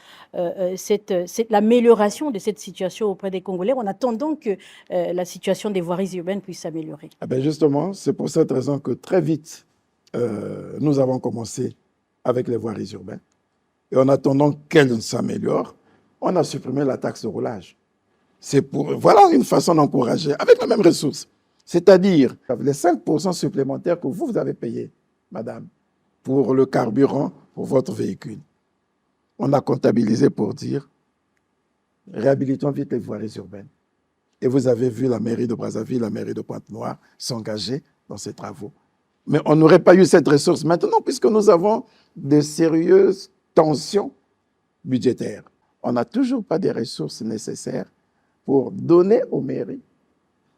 l'amélioration de cette situation auprès des Congolais en attendant que la situation des voiries urbaines puisse s'améliorer? Ah ben justement, c'est pour cette raison que très vite, nous avons commencé avec les voiries urbaines. Et en attendant qu'elles s'améliorent, on a supprimé la taxe de roulage. Voilà une façon d'encourager, avec la même ressource. C'est-à-dire, les 5% supplémentaires que vous avez payés, madame, pour le carburant, pour votre véhicule, on a comptabilisé pour dire, réhabilitons vite les voiries urbaines. Et vous avez vu la mairie de Brazzaville, la mairie de Pointe-Noire s'engager dans ces travaux. Mais on n'aurait pas eu cette ressource maintenant puisque nous avons de sérieuses tensions budgétaires. On n'a toujours pas des ressources nécessaires pour donner aux mairies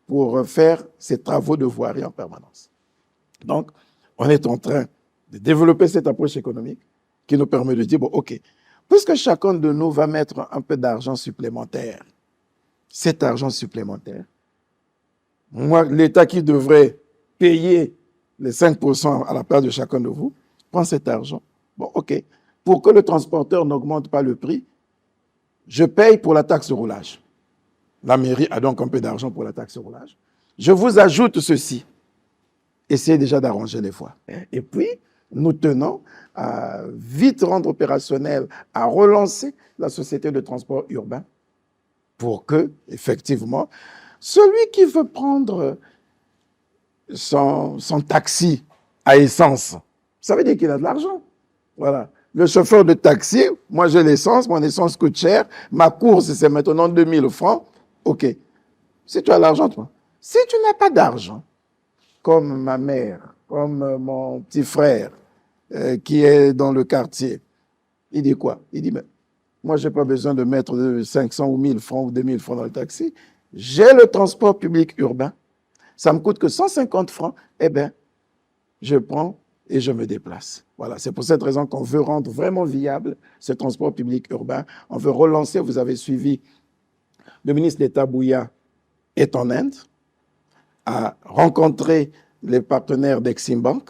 pour faire ces travaux de voirie en permanence. Donc, on est en train de développer cette approche économique qui nous permet de dire, bon, OK, puisque chacun de nous va mettre un peu d'argent supplémentaire, cet argent supplémentaire, moi, l'État qui devrait payer les 5% à la place de chacun de vous, prend cet argent. Bon, OK. Pour que le transporteur n'augmente pas le prix, je paye pour la taxe de roulage. La mairie a donc un peu d'argent pour la taxe de roulage. Je vous ajoute ceci. Essayez déjà d'arranger les voies. Et puis, nous tenons à vite rendre opérationnel, à relancer la société de transport urbain pour que, effectivement, celui qui veut prendre son taxi à essence, ça veut dire qu'il a de l'argent. Voilà. Le chauffeur de taxi, moi j'ai l'essence, mon essence coûte cher, ma course c'est maintenant 2000 francs. OK. Si tu as l'argent, toi. Si tu n'as pas d'argent, comme ma mère, comme mon petit frère qui est dans le quartier, il dit quoi? Il dit, mais moi je n'ai pas besoin de mettre 500 ou 1000 francs ou 2000 francs dans le taxi. J'ai le transport public urbain. Ça me coûte que 150 francs. Eh bien, je prends et je me déplace. Voilà, c'est pour cette raison qu'on veut rendre vraiment viable ce transport public urbain. On veut relancer, vous avez suivi, le ministre d'État Bouya est en Inde, a rencontré les partenaires d'Exim Bank,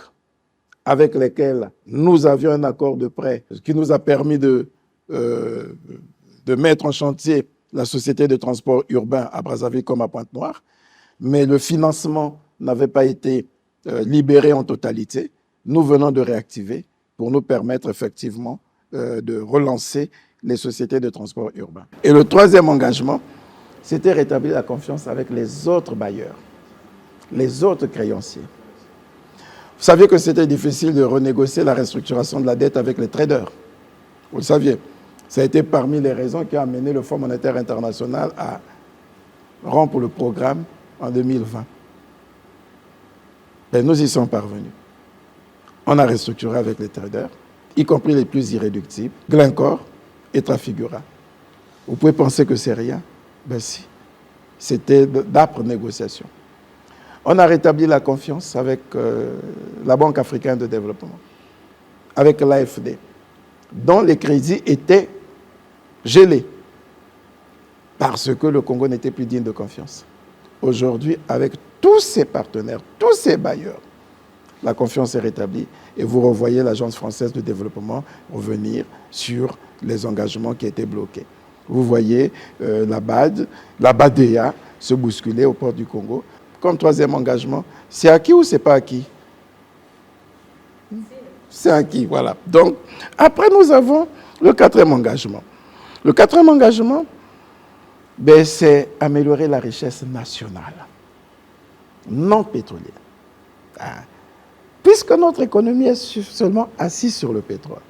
avec lesquels nous avions un accord de prêt qui nous a permis de mettre en chantier la société de transport urbain à Brazzaville comme à Pointe-Noire. Mais le financement n'avait pas été libéré en totalité. Nous venons de réactiver pour nous permettre effectivement de relancer les sociétés de transport urbain. Et le troisième engagement, c'était rétablir la confiance avec les autres bailleurs, les autres créanciers. Vous saviez que c'était difficile de renégocier la restructuration de la dette avec les traders. Vous le saviez. Ça a été parmi les raisons qui ont amené le Fonds monétaire international à rompre le programme en 2020. Et nous y sommes parvenus. On a restructuré avec les traders, y compris les plus irréductibles, Glencore et Trafigura. Vous pouvez penser que c'est rien? Ben si. C'était d'âpres négociations. On a rétabli la confiance avec la Banque africaine de développement. avec l'AFD, dont les crédits étaient gelés parce que le Congo n'était plus digne de confiance. Aujourd'hui, avec tous ses partenaires, tous ses bailleurs, la confiance est rétablie et vous revoyez l'Agence française de développement revenir sur les engagements qui étaient bloqués. Vous voyez la BADEA se bousculer au port du Congo. Comme troisième engagement, c'est acquis ou c'est pas acquis? C'est acquis, voilà. Donc, après, nous avons le quatrième engagement. Le quatrième engagement, c'est améliorer la richesse nationale, non pétrolière. Puisque notre économie est seulement assise sur le pétrole,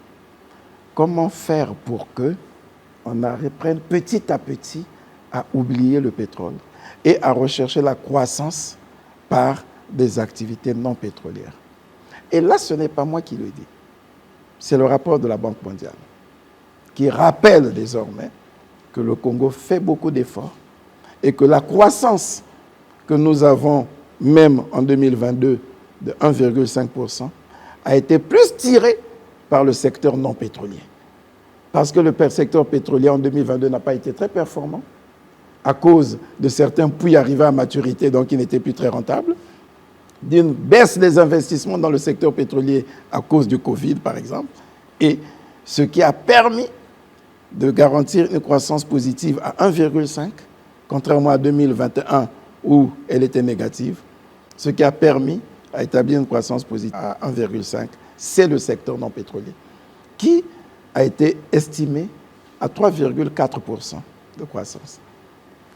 comment faire pour qu'on apprenne petit à petit à oublier le pétrole et à rechercher la croissance par des activités non pétrolières? Et là, ce n'est pas moi qui le dis. C'est le rapport de la Banque mondiale qui rappelle désormais que le Congo fait beaucoup d'efforts et que la croissance que nous avons, même en 2022, de 1,5%, a été plus tirée par le secteur non pétrolier. Parce que le secteur pétrolier en 2022 n'a pas été très performant à cause de certains puits arrivés à maturité, donc qui n'étaient plus très rentables, d'une baisse des investissements dans le secteur pétrolier à cause du Covid, par exemple, et ce qui a permis de garantir une croissance positive à 1,5, contrairement à 2021 où elle était négative. Ce qui a permis à établir une croissance positive à 1,5, c'est le secteur non pétrolier, qui a été estimé à 3,4% de croissance.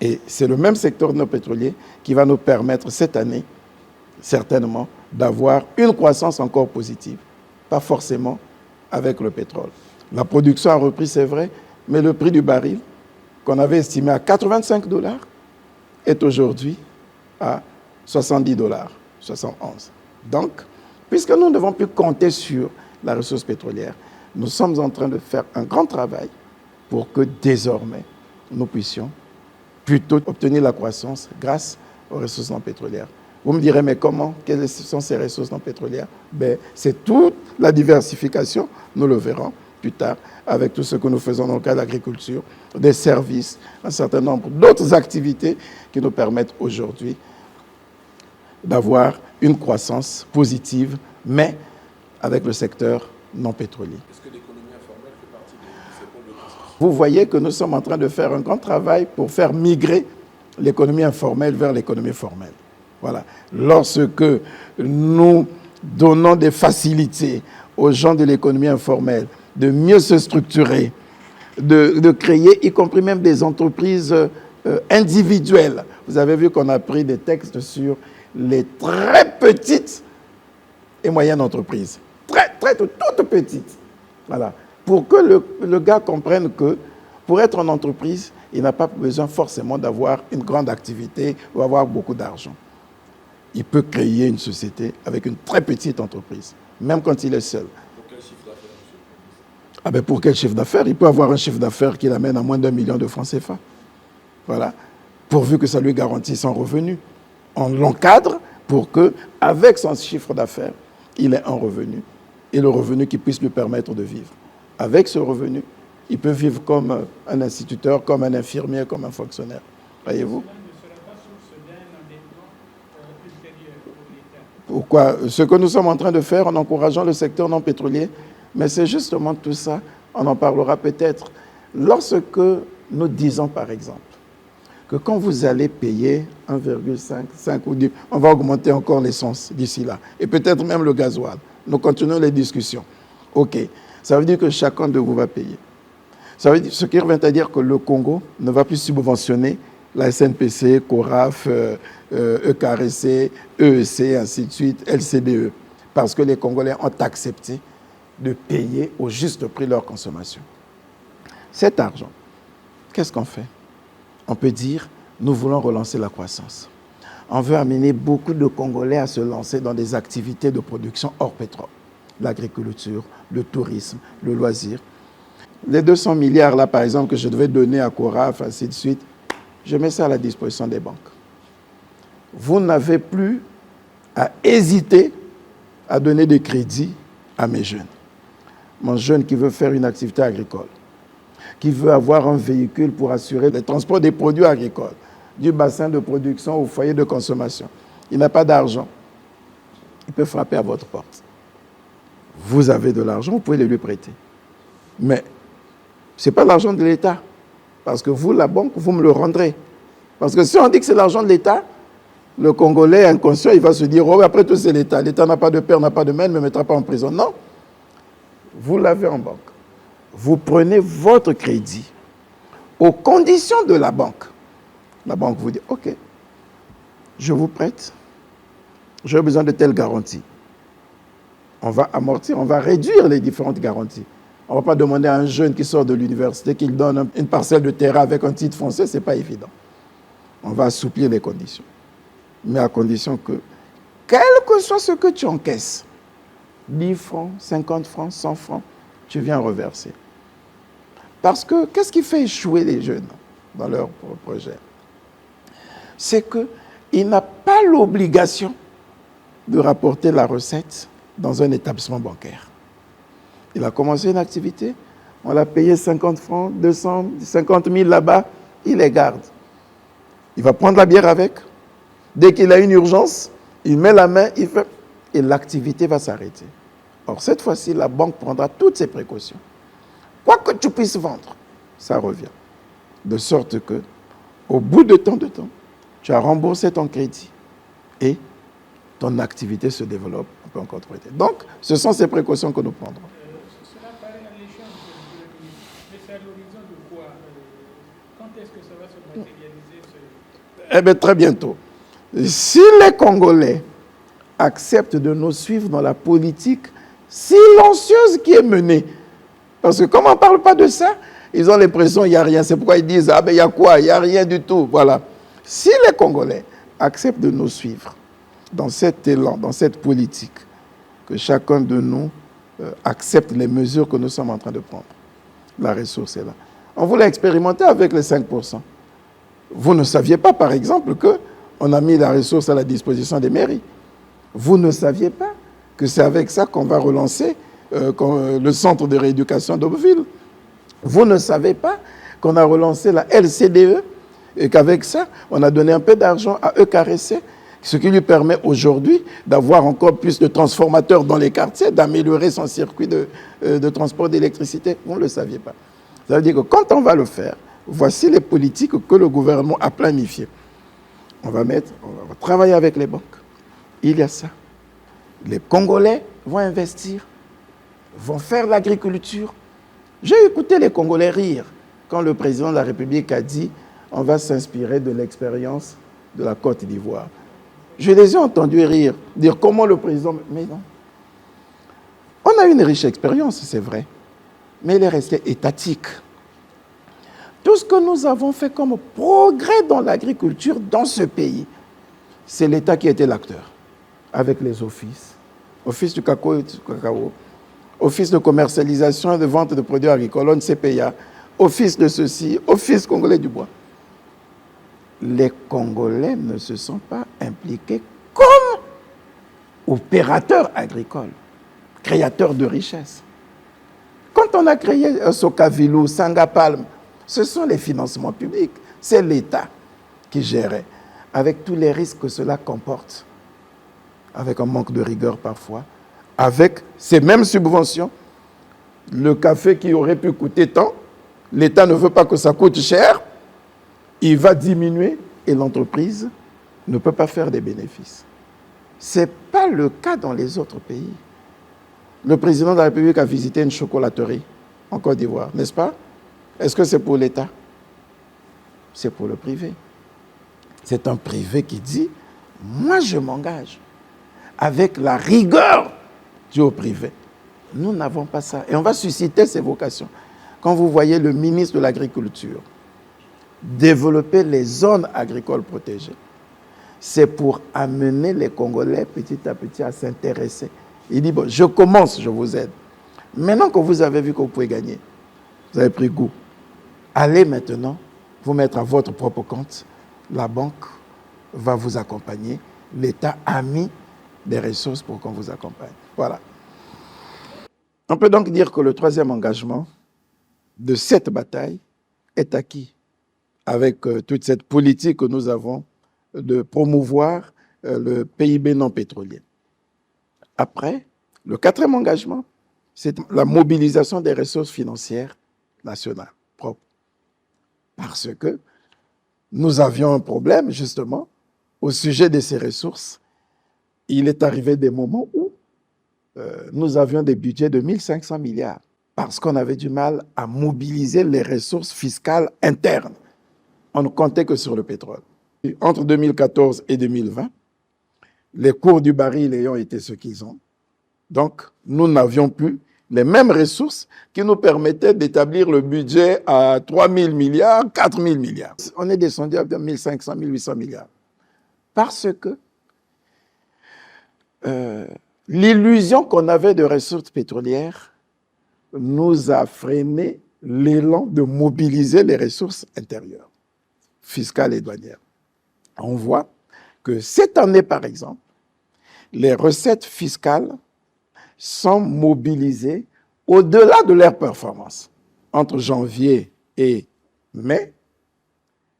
Et c'est le même secteur non pétrolier qui va nous permettre cette année, certainement, d'avoir une croissance encore positive, pas forcément avec le pétrole. La production a repris, c'est vrai, mais le prix du baril, qu'on avait estimé à $85, est aujourd'hui à $70, 71. Donc, puisque nous ne devons plus compter sur la ressource pétrolière, nous sommes en train de faire un grand travail pour que désormais, nous puissions plutôt obtenir la croissance grâce aux ressources non pétrolières. Vous me direz, mais comment? Quelles sont ces ressources non pétrolières? C'est toute la diversification, nous le verrons plus tard, avec tout ce que nous faisons dans le cadre de l'agriculture, des services, un certain nombre d'autres activités qui nous permettent aujourd'hui d'avoir une croissance positive, mais avec le secteur non pétrolier. Est-ce que l'économie informelle fait partie de ces pôles de croissance? Vous voyez que nous sommes en train de faire un grand travail pour faire migrer l'économie informelle vers l'économie formelle. Voilà. Lorsque nous donnons des facilités aux gens de l'économie informelle de mieux se structurer, de créer, y compris même des entreprises individuelles. Vous avez vu qu'on a pris des textes sur les très petites et moyennes entreprises. Toutes petites. Voilà. Pour que le gars comprenne que pour être en entreprise, il n'a pas besoin forcément d'avoir une grande activité ou avoir beaucoup d'argent. Il peut créer une société avec une très petite entreprise, même quand il est seul. Pour quel chiffre d'affaires, monsieur? Pour quel chiffre d'affaires? Il peut avoir un chiffre d'affaires qui l'amène à moins d'1 million de francs CFA. Voilà. Pourvu que ça lui garantisse un revenu. On l'encadre pour qu'avec son chiffre d'affaires, il ait un revenu. Et le revenu qui puisse lui permettre de vivre. Avec ce revenu, il peut vivre comme un instituteur, comme un infirmier, comme un fonctionnaire. Voyez-vous? Pourquoi? Ce que nous sommes en train de faire en encourageant le secteur non pétrolier, mais c'est justement tout ça, on en parlera peut-être, lorsque nous disons par exemple que quand vous allez payer 1,5 ou 10, on va augmenter encore l'essence d'ici là, et peut-être même le gasoil. Nous continuons les discussions. OK, ça veut dire que chacun de vous va payer. Ça veut dire, ce qui revient à dire que le Congo ne va plus subventionner la SNPC, CORAF, EKRC, EEC, ainsi de suite, LCDE, parce que les Congolais ont accepté de payer au juste prix leur consommation. Cet argent, qu'est-ce qu'on fait? On peut dire, nous voulons relancer la croissance. On veut amener beaucoup de Congolais à se lancer dans des activités de production hors pétrole. L'agriculture, le tourisme, le loisir. Les 200 milliards, là, par exemple, que je devais donner à CORAF, ainsi de suite, je mets ça à la disposition des banques. Vous n'avez plus à hésiter à donner des crédits à mes jeunes. mon jeune qui veut faire une activité agricole, qui veut avoir un véhicule pour assurer le transport des produits agricoles, du bassin de production au foyer de consommation. Il n'a pas d'argent. Il peut frapper à votre porte. Vous avez de l'argent, vous pouvez le lui prêter. Mais ce n'est pas l'argent de l'État. Parce que vous, la banque, vous me le rendrez. Parce que si on dit que c'est l'argent de l'État, le Congolais inconscient, il va se dire, oh, après tout, c'est l'État. L'État n'a pas de père, n'a pas de mère, ne me mettra pas en prison. Non. Vous l'avez en banque. Vous prenez votre crédit aux conditions de la banque. La banque vous dit, OK, je vous prête, j'ai besoin de telle garantie. On va amortir, on va réduire les différentes garanties. On ne va pas demander à un jeune qui sort de l'université qu'il donne une parcelle de terrain avec un titre foncier, ce n'est pas évident. On va assouplir les conditions. Mais à condition que, quel que soit ce que tu encaisses, 10 francs, 50 francs, 100 francs, tu viens reverser. Parce que, qu'est-ce qui fait échouer les jeunes dans leur projet? C'est qu'il n'a pas l'obligation de rapporter la recette dans un établissement bancaire. Il a commencé une activité, on l'a payé 50 francs, 200, 50 000 là-bas, il les garde. Il va prendre la bière avec. Dès qu'il a une urgence, il met la main, il fait, et l'activité va s'arrêter. Or, cette fois-ci, la banque prendra toutes ses précautions. Quoi que tu puisses vendre, ça revient. De sorte que, au bout de tant de temps, tu as remboursé ton crédit et ton activité se développe, on peut encore prêter. Donc, ce sont ces précautions que nous prendrons. Cela paraît alléchant, mais c'est à l'horizon de quoi? Quand est-ce que ça va se matérialiser? Eh bien, très bientôt. Si les Congolais acceptent de nous suivre dans la politique silencieuse qui est menée, parce que comme on ne parle pas de ça, ils ont l'impression qu'il n'y a rien. C'est pourquoi ils disent, ah ben il y a quoi? Il n'y a rien du tout. Voilà. Si les Congolais acceptent de nous suivre dans cet élan, dans cette politique, que chacun de nous accepte les mesures que nous sommes en train de prendre, la ressource est là. On voulait expérimenter avec les 5%. Vous ne saviez pas, par exemple, qu'on a mis la ressource à la disposition des mairies. Vous ne saviez pas que c'est avec ça qu'on va relancer le centre de rééducation d'Aubeville. Vous ne savez pas qu'on a relancé la LCDE et qu'avec ça, on a donné un peu d'argent à EKRC, ce qui lui permet aujourd'hui d'avoir encore plus de transformateurs dans les quartiers, d'améliorer son circuit de transport d'électricité. Vous ne le saviez pas. Ça veut dire que quand on va le faire, voici les politiques que le gouvernement a planifiées. On va travailler avec les banques. Il y a ça. Les Congolais vont investir, vont faire l'agriculture. J'ai écouté les Congolais rire quand le président de la République a dit on va s'inspirer de l'expérience de la Côte d'Ivoire. Je les ai entendus rire, dire comment le président... Mais non. On a une riche expérience, c'est vrai, mais elle est restée étatique. Tout ce que nous avons fait comme progrès dans l'agriculture dans ce pays, c'est l'État qui était l'acteur, avec les offices, office du cacao, office de commercialisation et de vente de produits agricoles, CPA, office de ceci, office congolais du bois. Les Congolais ne se sont pas impliqués comme opérateurs agricoles, créateurs de richesses. Quand on a créé Sokavilou, Sangapalm, ce sont les financements publics. C'est l'État qui gérait, avec tous les risques que cela comporte, avec un manque de rigueur parfois, avec ces mêmes subventions. Le café qui aurait pu coûter tant, l'État ne veut pas que ça coûte cher, il va diminuer et l'entreprise ne peut pas faire des bénéfices. Ce n'est pas le cas dans les autres pays. Le président de la République a visité une chocolaterie en Côte d'Ivoire, n'est-ce pas? Est-ce que c'est pour l'État? C'est pour le privé. C'est un privé qui dit, moi je m'engage avec la rigueur du haut privé. Nous n'avons pas ça. Et on va susciter ces vocations. Quand vous voyez le ministre de l'Agriculture développer les zones agricoles protégées, c'est pour amener les Congolais petit à petit à s'intéresser. Il dit, bon, je commence, je vous aide. Maintenant que vous avez vu que vous pouvez gagner, vous avez pris goût, allez maintenant vous mettre à votre propre compte. La banque va vous accompagner. L'État a mis des ressources pour qu'on vous accompagne. Voilà. On peut donc dire que le troisième engagement de cette bataille est acquis avec toute cette politique que nous avons de promouvoir le PIB non pétrolier. Après, le quatrième engagement, c'est la mobilisation des ressources financières nationales propres. Parce que nous avions un problème, justement, au sujet de ces ressources. Il est arrivé des moments où nous avions des budgets de 1500 milliards parce qu'on avait du mal à mobiliser les ressources fiscales internes. On ne comptait que sur le pétrole. Entre 2014 et 2020, les cours du baril ayant été ce qu'ils ont, donc nous n'avions plus les mêmes ressources qui nous permettaient d'établir le budget à 3 000 milliards, 4 000 milliards. On est descendu à 1 500, 1 800 milliards. Parce que l'illusion qu'on avait de ressources pétrolières nous a freiné l'élan de mobiliser les ressources intérieures, fiscales et douanières. On voit que cette année, par exemple, les recettes fiscales sont mobilisées au-delà de leur performance. Entre janvier et mai,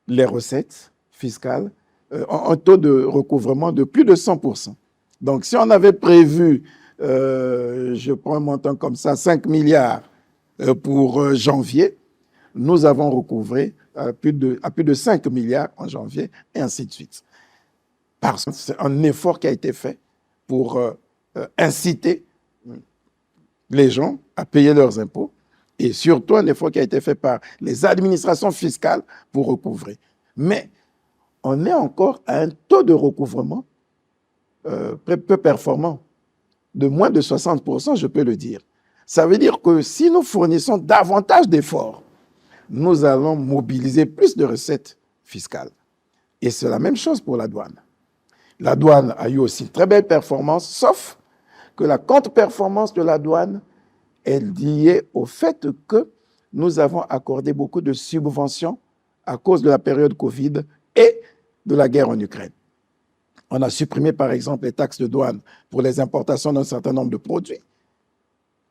les recettes fiscales ont un taux de recouvrement de plus de 100%. Donc, si on avait prévu, je prends un montant comme ça, 5 milliards pour janvier, nous avons recouvré à plus de 5 milliards en janvier, et ainsi de suite. Parce que c'est un effort qui a été fait pour inciter les gens à payer leurs impôts, et surtout un effort qui a été fait par les administrations fiscales pour recouvrer. Mais on est encore à un taux de recouvrement peu performant, de moins de 60%, je peux le dire. Ça veut dire que si nous fournissons davantage d'efforts, nous allons mobiliser plus de recettes fiscales. Et c'est la même chose pour la douane. La douane a eu aussi une très belle performance, sauf que la contre-performance de la douane est liée au fait que nous avons accordé beaucoup de subventions à cause de la période Covid et de la guerre en Ukraine. On a supprimé, par exemple, les taxes de douane pour les importations d'un certain nombre de produits.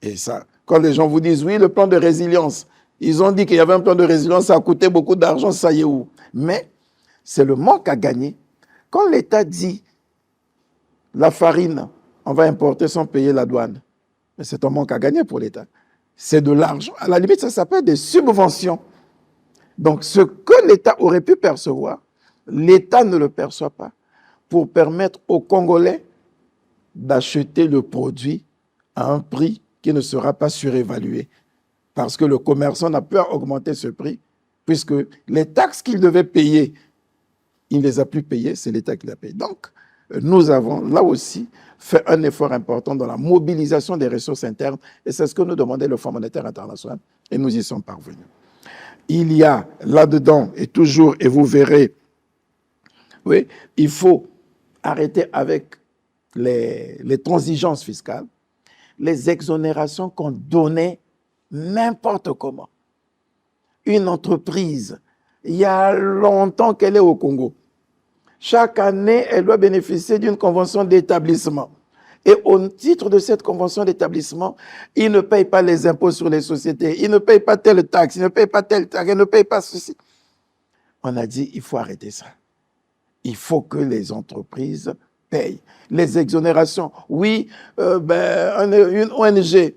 Et ça, quand les gens vous disent, oui, le plan de résilience, ils ont dit qu'il y avait un plan de résilience, ça a coûté beaucoup d'argent, ça y est où? Mais c'est le manque à gagner. Quand l'État dit, la farine, on va importer sans payer la douane, mais c'est un manque à gagner pour l'État. C'est de l'argent. À la limite, ça s'appelle des subventions. Donc, ce que l'État aurait pu percevoir, l'État ne le perçoit pas pour permettre aux Congolais d'acheter le produit à un prix qui ne sera pas surévalué. Parce que le commerçant n'a pas augmenté ce prix, puisque les taxes qu'il devait payer, il ne les a plus payées, c'est l'État qui les a payées. Donc, nous avons là aussi fait un effort important dans la mobilisation des ressources internes, et c'est ce que nous demandait le Fonds monétaire international, et nous y sommes parvenus. Il y a là-dedans, et toujours, et vous verrez, oui, il faut arrêter avec les transigences fiscales, les exonérations qu'on donnait n'importe comment. Une entreprise, il y a longtemps qu'elle est au Congo. Chaque année, elle doit bénéficier d'une convention d'établissement. Et au titre de cette convention d'établissement, il ne paye pas les impôts sur les sociétés, il ne paye pas telle taxe, il ne paye pas telle taxe, il ne paye pas ceci. On a dit, il faut arrêter ça. Il faut que les entreprises payent. Les exonérations, oui, une ONG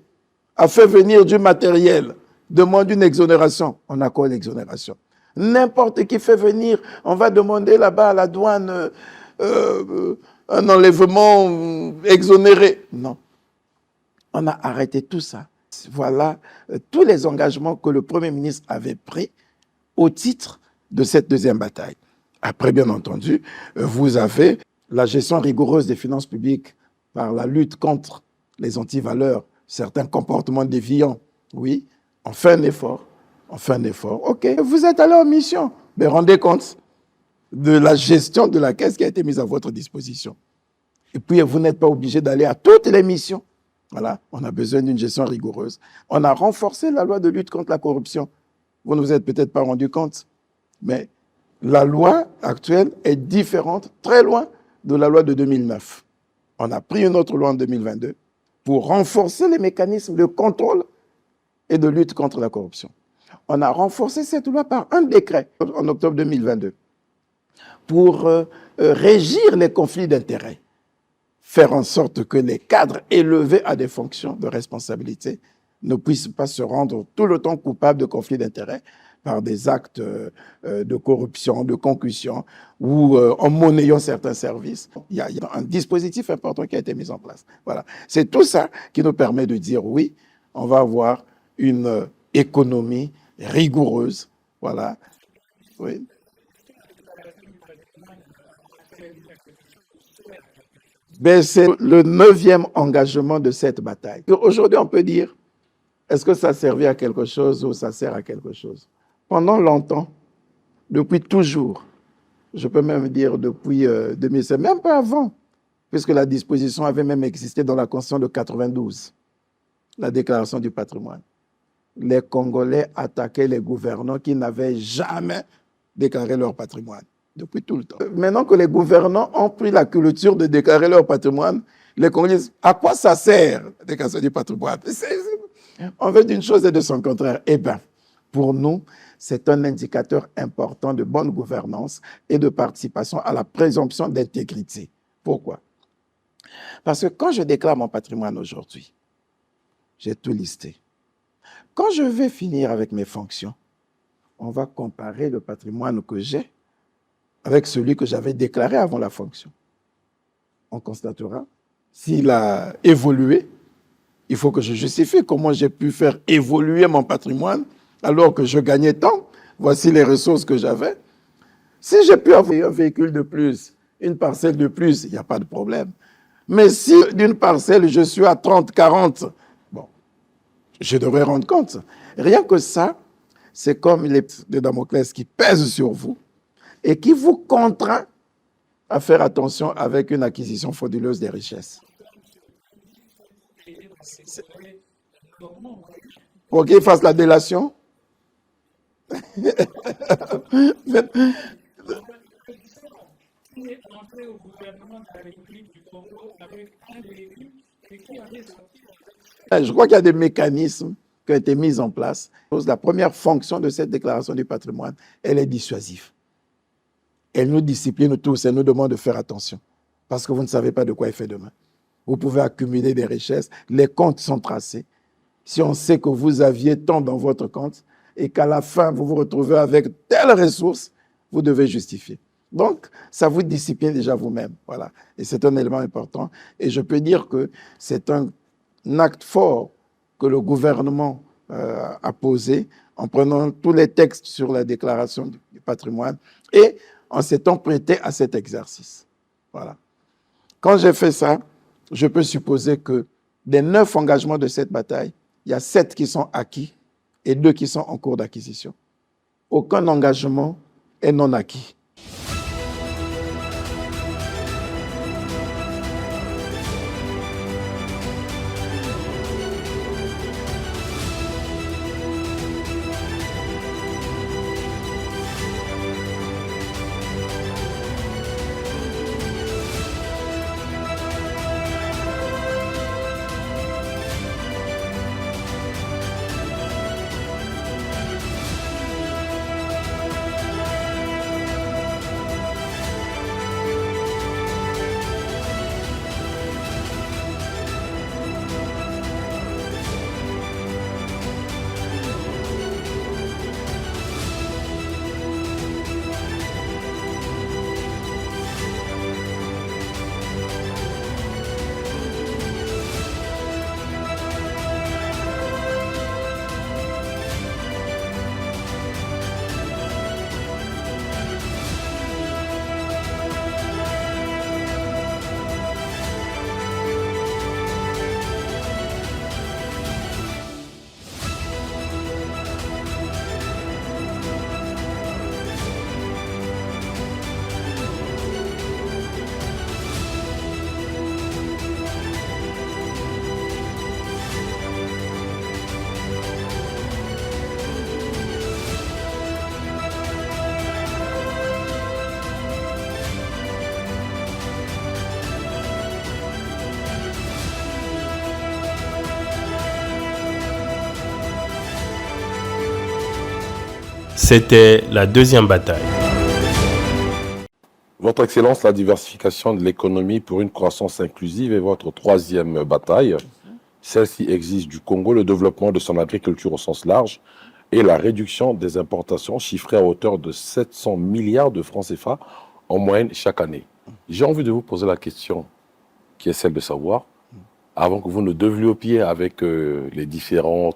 a fait venir du matériel, demande une exonération, on accorde l'exonération. N'importe qui fait venir, on va demander là-bas à la douane un enlèvement exonéré. Non. On a arrêté tout ça. Voilà tous les engagements que le Premier ministre avait pris au titre de cette deuxième bataille. Après, bien entendu, vous avez la gestion rigoureuse des finances publiques par la lutte contre les antivaleurs, certains comportements déviants. Oui, on fait un effort. On fait un effort. OK, vous êtes allé en mission. Mais rendez compte de la gestion de la caisse qui a été mise à votre disposition. Et puis, vous n'êtes pas obligé d'aller à toutes les missions. Voilà, on a besoin d'une gestion rigoureuse. On a renforcé la loi de lutte contre la corruption. Vous ne vous êtes peut-être pas rendu compte, mais la loi actuelle est différente, très loin de la loi de 2009. On a pris une autre loi en 2022 pour renforcer les mécanismes de contrôle et de lutte contre la corruption. On a renforcé cette loi par un décret en octobre 2022 pour régir les conflits d'intérêts, faire en sorte que les cadres élevés à des fonctions de responsabilité ne puissent pas se rendre tout le temps coupables de conflits d'intérêts par des actes de corruption, de concussion ou en monnayant certains services. Il y a un dispositif important qui a été mis en place. Voilà. C'est tout ça qui nous permet de dire oui, on va avoir une économie rigoureuse. Voilà. Oui. Ben, c'est le 9e engagement de cette bataille. Aujourd'hui, on peut dire, est-ce que ça servait à quelque chose ou ça sert à quelque chose? Pendant longtemps, depuis toujours, je peux même dire depuis 2007, même pas avant, puisque la disposition avait même existé dans la Constitution de 92, la déclaration du patrimoine. Les Congolais attaquaient les gouvernants qui n'avaient jamais déclaré leur patrimoine, depuis tout le temps. Maintenant que les gouvernants ont pris la culture de déclarer leur patrimoine, les Congolais disent, à quoi ça sert, la déclaration du patrimoine? On veut d'une chose et de son contraire. Eh bien, pour nous, c'est un indicateur important de bonne gouvernance et de participation à la présomption d'intégrité. Pourquoi? Parce que quand je déclare mon patrimoine aujourd'hui, j'ai tout listé. Quand je vais finir avec mes fonctions, on va comparer le patrimoine que j'ai avec celui que j'avais déclaré avant la fonction. On constatera s'il a évolué. Il faut que je justifie comment j'ai pu faire évoluer mon patrimoine alors que je gagnais tant. Voici les ressources que j'avais. Si j'ai pu avoir un véhicule de plus, une parcelle de plus, il n'y a pas de problème. Mais si d'une parcelle, je suis à 30, 40, bon, je devrais rendre compte. Rien que ça, c'est comme l'épée de Damoclès qui pèse sur vous et qui vous contraint à faire attention avec une acquisition frauduleuse des richesses. Pour qu'il fasse la délation. Je crois qu'il y a des mécanismes qui ont été mis en place. La première fonction de cette déclaration du patrimoine, elle est dissuasive. Elle nous discipline tous, elle nous demande de faire attention. Parce que vous ne savez pas de quoi il fait demain. Vous pouvez accumuler des richesses, les comptes sont tracés. Si on sait que vous aviez tant dans votre compte et qu'à la fin, vous vous retrouvez avec telle ressource, vous devez justifier. Donc, ça vous discipline déjà vous-même. Voilà. Et c'est un élément important. Et je peux dire que c'est un acte fort que le gouvernement a posé en prenant tous les textes sur la déclaration du patrimoine et en s'étant prêté à cet exercice. Voilà. Quand j'ai fait ça, je peux supposer que des 9 engagements de cette bataille, il y a 7 qui sont acquis et 2 qui sont en cours d'acquisition. Aucun engagement est non acquis. C'était la deuxième bataille. Votre Excellence, la diversification de l'économie pour une croissance inclusive est votre troisième bataille. Celle-ci exige du Congo le développement de son agriculture au sens large et la réduction des importations chiffrées à hauteur de 700 milliards de francs CFA en moyenne chaque année. J'ai envie de vous poser la question qui est celle de savoir, avant que vous ne développiez avec les différents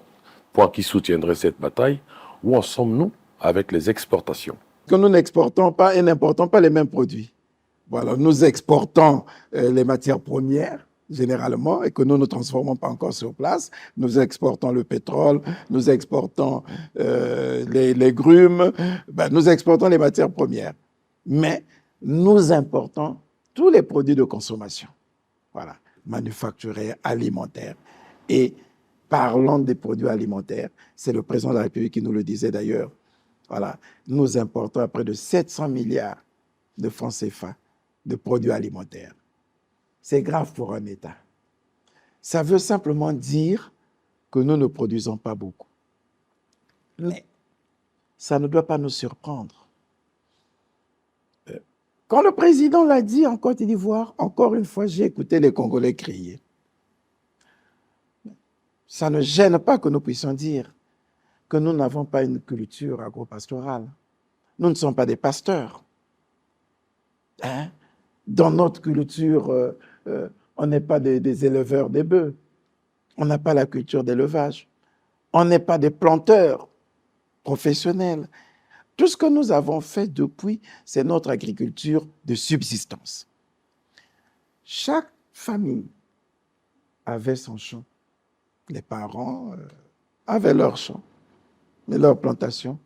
points qui soutiendraient cette bataille, où en sommes-nous avec les exportations? Que nous n'exportons pas et n'importons pas les mêmes produits. Voilà, nous exportons les matières premières, généralement, et que nous ne transformons pas encore sur place. Nous exportons le pétrole, nous exportons les légumes, nous exportons les matières premières. Mais nous importons tous les produits de consommation. Voilà, manufacturés, alimentaires. Et parlant des produits alimentaires, c'est le président de la République qui nous le disait d'ailleurs. Voilà, nous importons à près de 700 milliards de francs CFA de produits alimentaires. C'est grave pour un État. Ça veut simplement dire que nous ne produisons pas beaucoup. Mais ça ne doit pas nous surprendre. Quand le président l'a dit en Côte d'Ivoire, encore une fois, j'ai écouté les Congolais crier. Ça ne gêne pas que nous puissions dire que nous n'avons pas une culture agro-pastorale. Nous ne sommes pas des pasteurs. Hein? Dans notre culture, on n'est pas des éleveurs des bœufs. On n'a pas la culture d'élevage. On n'est pas des planteurs professionnels. Tout ce que nous avons fait depuis, c'est notre agriculture de subsistance. Chaque famille avait son champ. Les parents avaient leur champ. Mais leur plantation,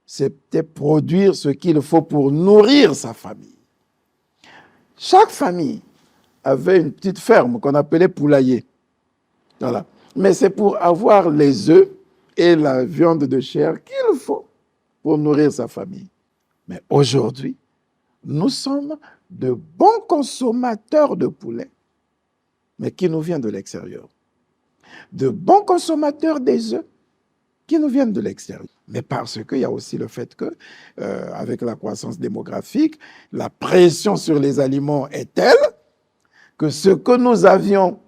c'était produire ce qu'il faut pour nourrir sa famille. Chaque famille avait une petite ferme qu'on appelait poulailler. Voilà. Mais c'est pour avoir les œufs et la viande de chair qu'il faut pour nourrir sa famille. Mais aujourd'hui, nous sommes de bons consommateurs de poulet, mais qui nous vient de l'extérieur. De bons consommateurs des œufs, qui nous viennent de l'extérieur. Mais parce qu'il y a aussi le fait que, avec la croissance démographique, la pression sur les aliments est telle que ce que nous avions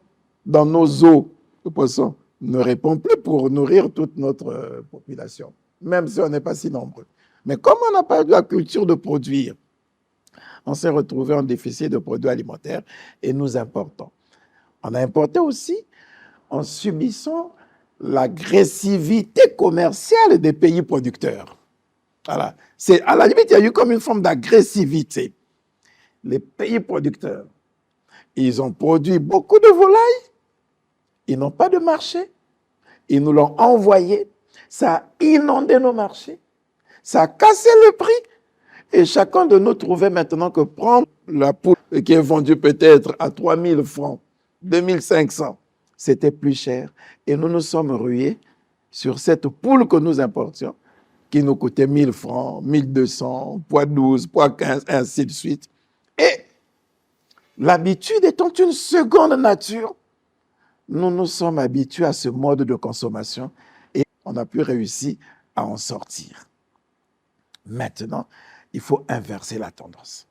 dans nos eaux de poisson ne répond plus pour nourrir toute notre population, même si on n'est pas si nombreux. Mais comme on n'a pas eu la culture de produire, on s'est retrouvé en déficit de produits alimentaires et nous importons. On a importé aussi en subissant l'agressivité commerciale des pays producteurs. Voilà. À la limite, il y a eu comme une forme d'agressivité. Les pays producteurs, ils ont produit beaucoup de volailles, ils n'ont pas de marché, ils nous l'ont envoyé, ça a inondé nos marchés, ça a cassé le prix, et chacun de nous trouvait maintenant que prendre la poule qui est vendue peut-être à 3 000 francs, 2 500, c'était plus cher. Et nous nous sommes rués sur cette poule que nous importions, qui nous coûtait 1 000 francs, 1 200, poids 12, poids 15, ainsi de suite. Et l'habitude étant une seconde nature, nous nous sommes habitués à ce mode de consommation et on a pu réussir à en sortir. Maintenant, il faut inverser la tendance.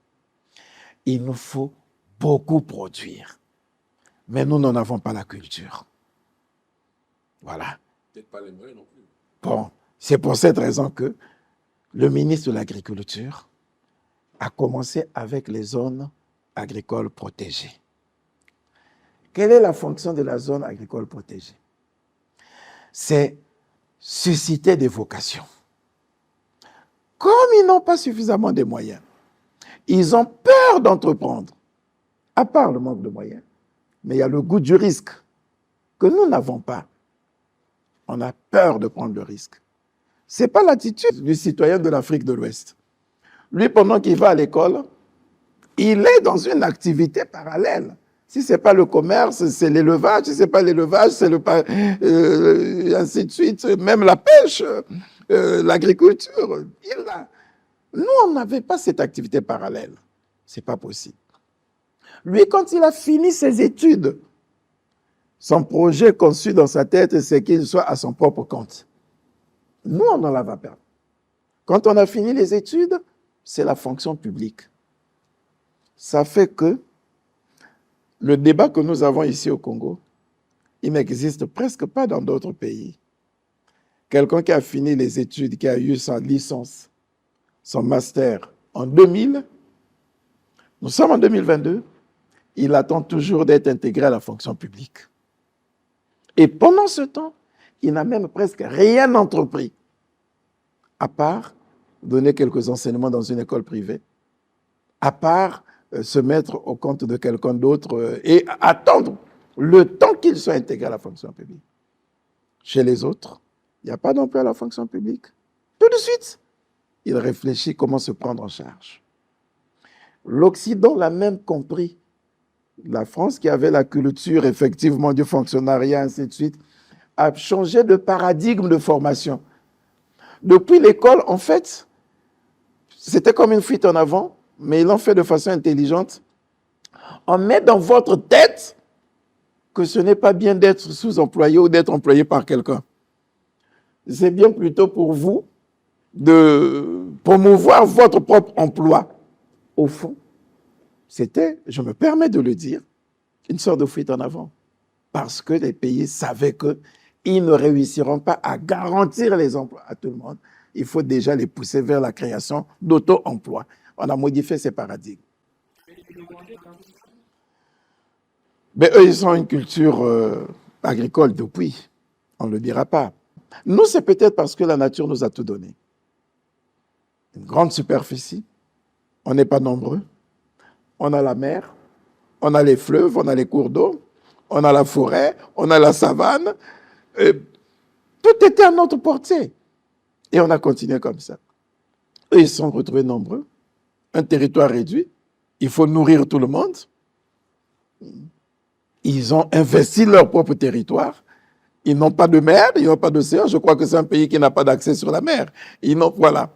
Il nous faut beaucoup produire. Mais nous n'en avons pas la culture. Voilà. Peut-être pas les moyens non plus. Bon, c'est pour cette raison que le ministre de l'Agriculture a commencé avec les zones agricoles protégées. Quelle est la fonction de la zone agricole protégée? C'est susciter des vocations. Comme ils n'ont pas suffisamment de moyens, ils ont peur d'entreprendre, à part le manque de moyens. Mais il y a le goût du risque que nous n'avons pas. On a peur de prendre le risque. Ce n'est pas l'attitude du citoyen de l'Afrique de l'Ouest. Lui, pendant qu'il va à l'école, il est dans une activité parallèle. Si ce n'est pas le commerce, c'est l'élevage. Si ce n'est pas l'élevage, c'est ainsi de suite. Même la pêche, l'agriculture. Nous, on n'avait pas cette activité parallèle. Ce n'est pas possible. Lui, quand il a fini ses études, son projet conçu dans sa tête, c'est qu'il soit à son propre compte. Nous, on n'en l'a pas perdu. Quand on a fini les études, c'est la fonction publique. Ça fait que le débat que nous avons ici au Congo, il n'existe presque pas dans d'autres pays. Quelqu'un qui a fini les études, qui a eu sa licence, son master en 2000, nous sommes en 2022, il attend toujours d'être intégré à la fonction publique. Et pendant ce temps, il n'a même presque rien entrepris, à part donner quelques enseignements dans une école privée, à part se mettre au compte de quelqu'un d'autre et attendre le temps qu'il soit intégré à la fonction publique. Chez les autres, il n'y a pas d'emploi à la fonction publique. Tout de suite, il réfléchit comment se prendre en charge. L'Occident l'a même compris. La France, qui avait la culture effectivement du fonctionnariat, ainsi de suite, a changé de paradigme de formation. Depuis l'école, en fait, c'était comme une fuite en avant, mais ils l'ont fait de façon intelligente. On met dans votre tête que ce n'est pas bien d'être sous-employé ou d'être employé par quelqu'un. C'est bien plutôt pour vous de promouvoir votre propre emploi. Au fond, c'était, je me permets de le dire, une sorte de fuite en avant. Parce que les pays savaient qu'ils ne réussiront pas à garantir les emplois à tout le monde. Il faut déjà les pousser vers la création d'auto-emploi. On a modifié ces paradigmes. Mais eux, ils ont une culture agricole depuis. On ne le dira pas. Nous, c'est peut-être parce que la nature nous a tout donné. Une grande superficie. On n'est pas nombreux. On a la mer. On a les fleuves. On a les cours d'eau. On a la forêt. On a la savane. Tout était à notre portée. Et on a continué comme ça. Eux, ils se sont retrouvés nombreux. Un territoire réduit. Il faut nourrir tout le monde. Ils ont investi leur propre territoire. Ils n'ont pas de mer, ils n'ont pas d'océan. Je crois que c'est un pays qui n'a pas d'accès sur la mer. Voilà.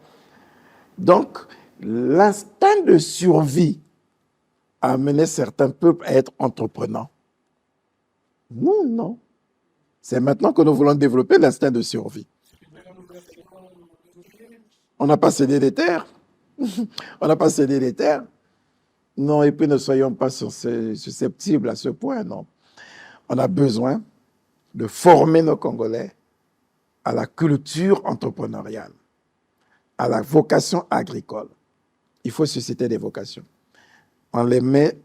Donc, l'instinct de survie a amené certains peuples à être entreprenants. Nous, non. C'est maintenant que nous voulons développer l'instinct de survie. On n'a pas cédé des terres. On n'a pas cédé des terres. Non, et puis ne soyons pas susceptibles à ce point, non. On a besoin de former nos Congolais à la culture entrepreneuriale, à la vocation agricole. Il faut susciter des vocations. On les met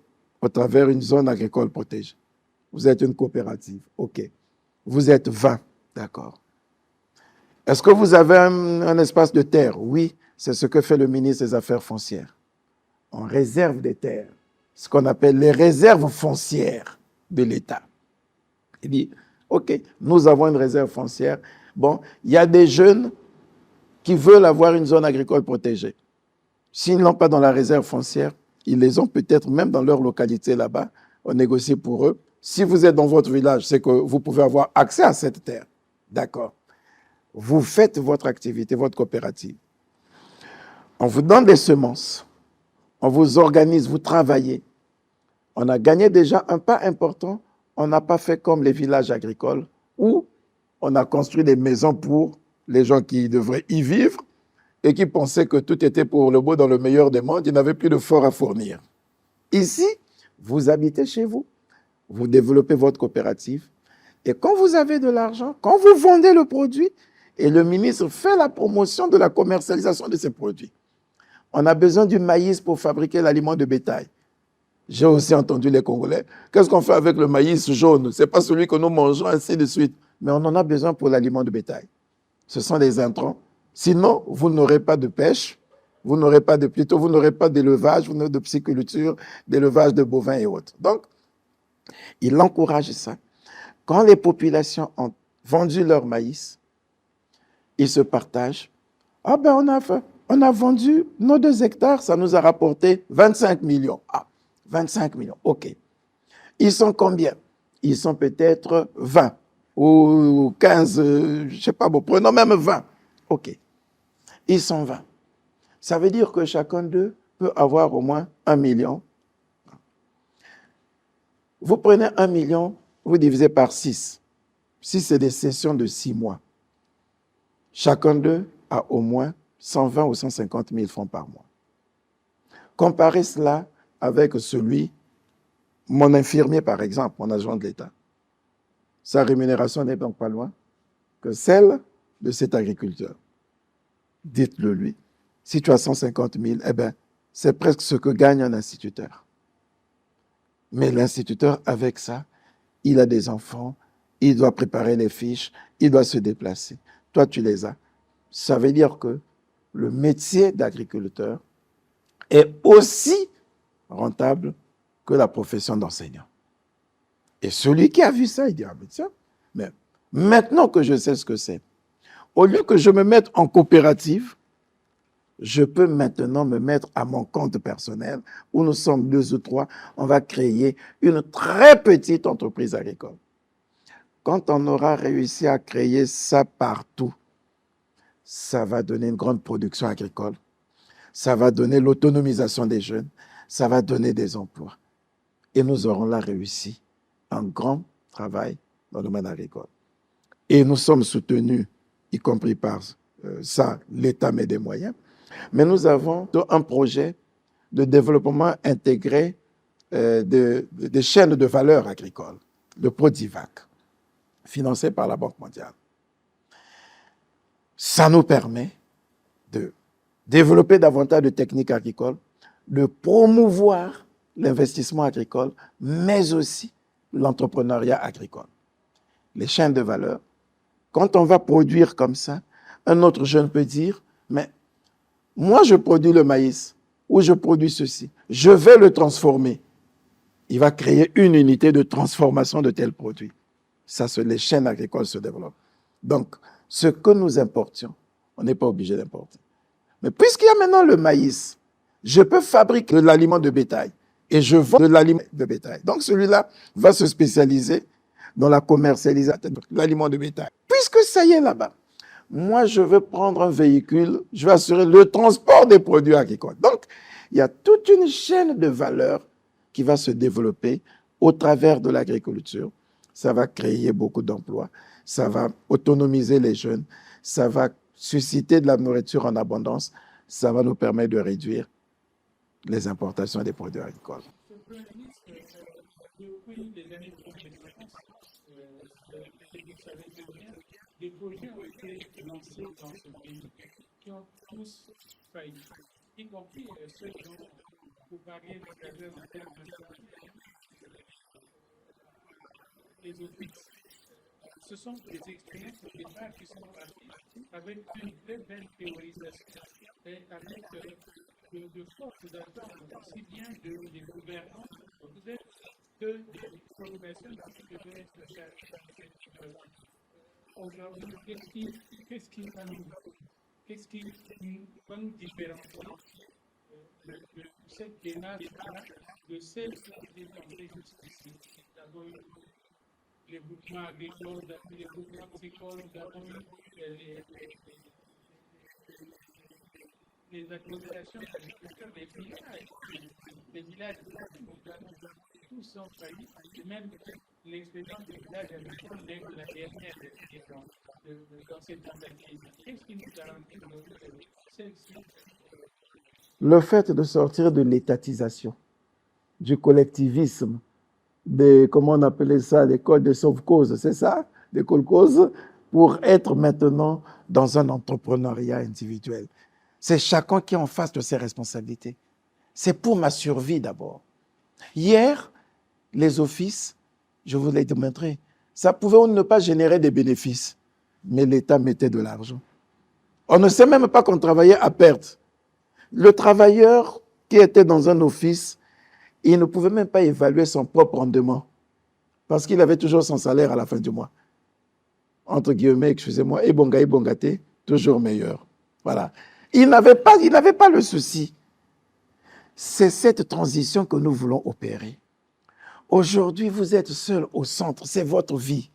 au travers d'une zone agricole protégée. Vous êtes une coopérative, ok. Vous êtes 20, d'accord. Est-ce que vous avez un espace de terre? Oui, c'est ce que fait le ministre des Affaires foncières. On réserve des terres, ce qu'on appelle les réserves foncières de l'État. Il dit, ok, nous avons une réserve foncière. Bon, il y a des jeunes qui veulent avoir une zone agricole protégée. S'ils ne l'ont pas dans la réserve foncière, ils les ont peut-être même dans leur localité là-bas. On négocie pour eux. Si vous êtes dans votre village, c'est que vous pouvez avoir accès à cette terre. D'accord. Vous faites votre activité, votre coopérative. On vous donne des semences. On vous organise, vous travaillez. On a gagné déjà un pas important. On n'a pas fait comme les villages agricoles où on a construit des maisons pour les gens qui devraient y vivre et qui pensaient que tout était pour le beau dans le meilleur des mondes. Ils n'avaient plus de fort à fournir. Ici, vous habitez chez vous. Vous développez votre coopérative. Et quand vous avez de l'argent, quand vous vendez le produit, et le ministre fait la promotion de la commercialisation de ces produits. On a besoin du maïs pour fabriquer l'aliment de bétail. J'ai aussi entendu les Congolais. Qu'est-ce qu'on fait avec le maïs jaune? Ce n'est pas celui que nous mangeons, ainsi de suite. Mais on en a besoin pour l'aliment de bétail. Ce sont des intrants. Sinon, vous n'aurez pas de pêche, vous n'aurez pas d'élevage, vous n'aurez de pisciculture, d'élevage de bovins et autres. Donc, il encourage ça. Quand les populations ont vendu leur maïs, ils se partagent. Ah ben on a vendu nos 2 hectares, ça nous a rapporté 25 millions. Ah, 25 millions, ok. Ils sont combien? Ils sont peut-être 20 ou 15, je ne sais pas, bon, prenons même 20. Ok. Ils sont 20. Ça veut dire que chacun d'eux peut avoir au moins 1 million. Vous prenez 1 million, vous divisez par 6. 6, c'est des sessions de 6 mois. Chacun d'eux a au moins 120 ou 150 000 francs par mois. Comparez cela avec mon infirmier par exemple, mon agent de l'État. Sa rémunération n'est donc pas loin que celle de cet agriculteur. Dites-le lui. Si tu as 150 000, eh bien, c'est presque ce que gagne un instituteur. Mais l'instituteur, avec ça, il a des enfants, il doit préparer les fiches, il doit se déplacer. Toi, tu les as. Ça veut dire que le métier d'agriculteur est aussi rentable que la profession d'enseignant. Et celui qui a vu ça, il dit, ah, mais tiens, mais maintenant que je sais ce que c'est, au lieu que je me mette en coopérative, je peux maintenant me mettre à mon compte personnel, où nous sommes 2 ou 3, on va créer une très petite entreprise agricole. Quand on aura réussi à créer ça partout, ça va donner une grande production agricole, ça va donner l'autonomisation des jeunes, ça va donner des emplois. Et nous aurons là réussi un grand travail dans le domaine agricole. Et nous sommes soutenus, y compris par ça, l'État met des moyens, mais nous avons un projet de développement intégré des chaînes de valeur agricoles, le Prodivac, financé par la Banque mondiale. Ça nous permet de développer davantage de techniques agricoles, de promouvoir l'investissement agricole, mais aussi l'entrepreneuriat agricole. Les chaînes de valeur. Quand on va produire comme ça, un autre jeune peut dire, mais moi je produis le maïs, ou je produis ceci, je vais le transformer. Il va créer une unité de transformation de tel produit. Ça, les chaînes agricoles se développent. Donc, ce que nous importions, on n'est pas obligé d'importer. Mais puisqu'il y a maintenant le maïs, je peux fabriquer de l'aliment de bétail et je vends de l'aliment de bétail. Donc, celui-là va se spécialiser dans la commercialisation de l'aliment de bétail. Puisque ça y est là-bas, moi, je veux prendre un véhicule, je vais assurer le transport des produits agricoles. Donc, il y a toute une chaîne de valeur qui va se développer au travers de l'agriculture. Ça va créer beaucoup d'emplois, ça va autonomiser les jeunes, ça va susciter de la nourriture en abondance, ça va nous permettre de réduire les importations des produits agricoles. Monsieur le Premier ministre, depuis les années 2010, des projets ont été lancés dans ce pays qui ont tous failli, y compris ceux dont vous parliez tout à l'heure en termes de les offices. Ce sont des expériences au départ qui sont parties avec une très belle théorisation et avec de fortes attentes, aussi bien des gouvernants que des populations qui devaient être chargées. Aujourd'hui, qu'est-ce qui va nous différencier de cette démarche de celle qui a été tentée jusqu'ici? D'abord, les groupements agricoles, les groupements agricoles, d'abord les associations d'agriculteurs, les villages tous ont failli, même l'expérience des villages agricoles n'est que la dernière dans cette tentative. Qu'est-ce qui nous garantit que celle-ci? Le fait de sortir de l'étatisation, du collectivisme, des, comment on appelait ça, des codes de sauve-cause, c'est ça, des causes, pour être maintenant dans un entrepreneuriat individuel. C'est chacun qui est en face de ses responsabilités. C'est pour ma survie d'abord. Hier, les offices, je vous l'ai démontré, ça pouvait ne pas générer des bénéfices, mais l'État mettait de l'argent. On ne sait même pas qu'on travaillait à perte. Le travailleur qui était dans un office, il ne pouvait même pas évaluer son propre rendement parce qu'il avait toujours son salaire à la fin du mois. Entre guillemets, excusez-moi, et bongaté, toujours meilleur. Voilà. Il n'avait pas le souci. C'est cette transition que nous voulons opérer. Aujourd'hui, vous êtes seul au centre, c'est votre vie.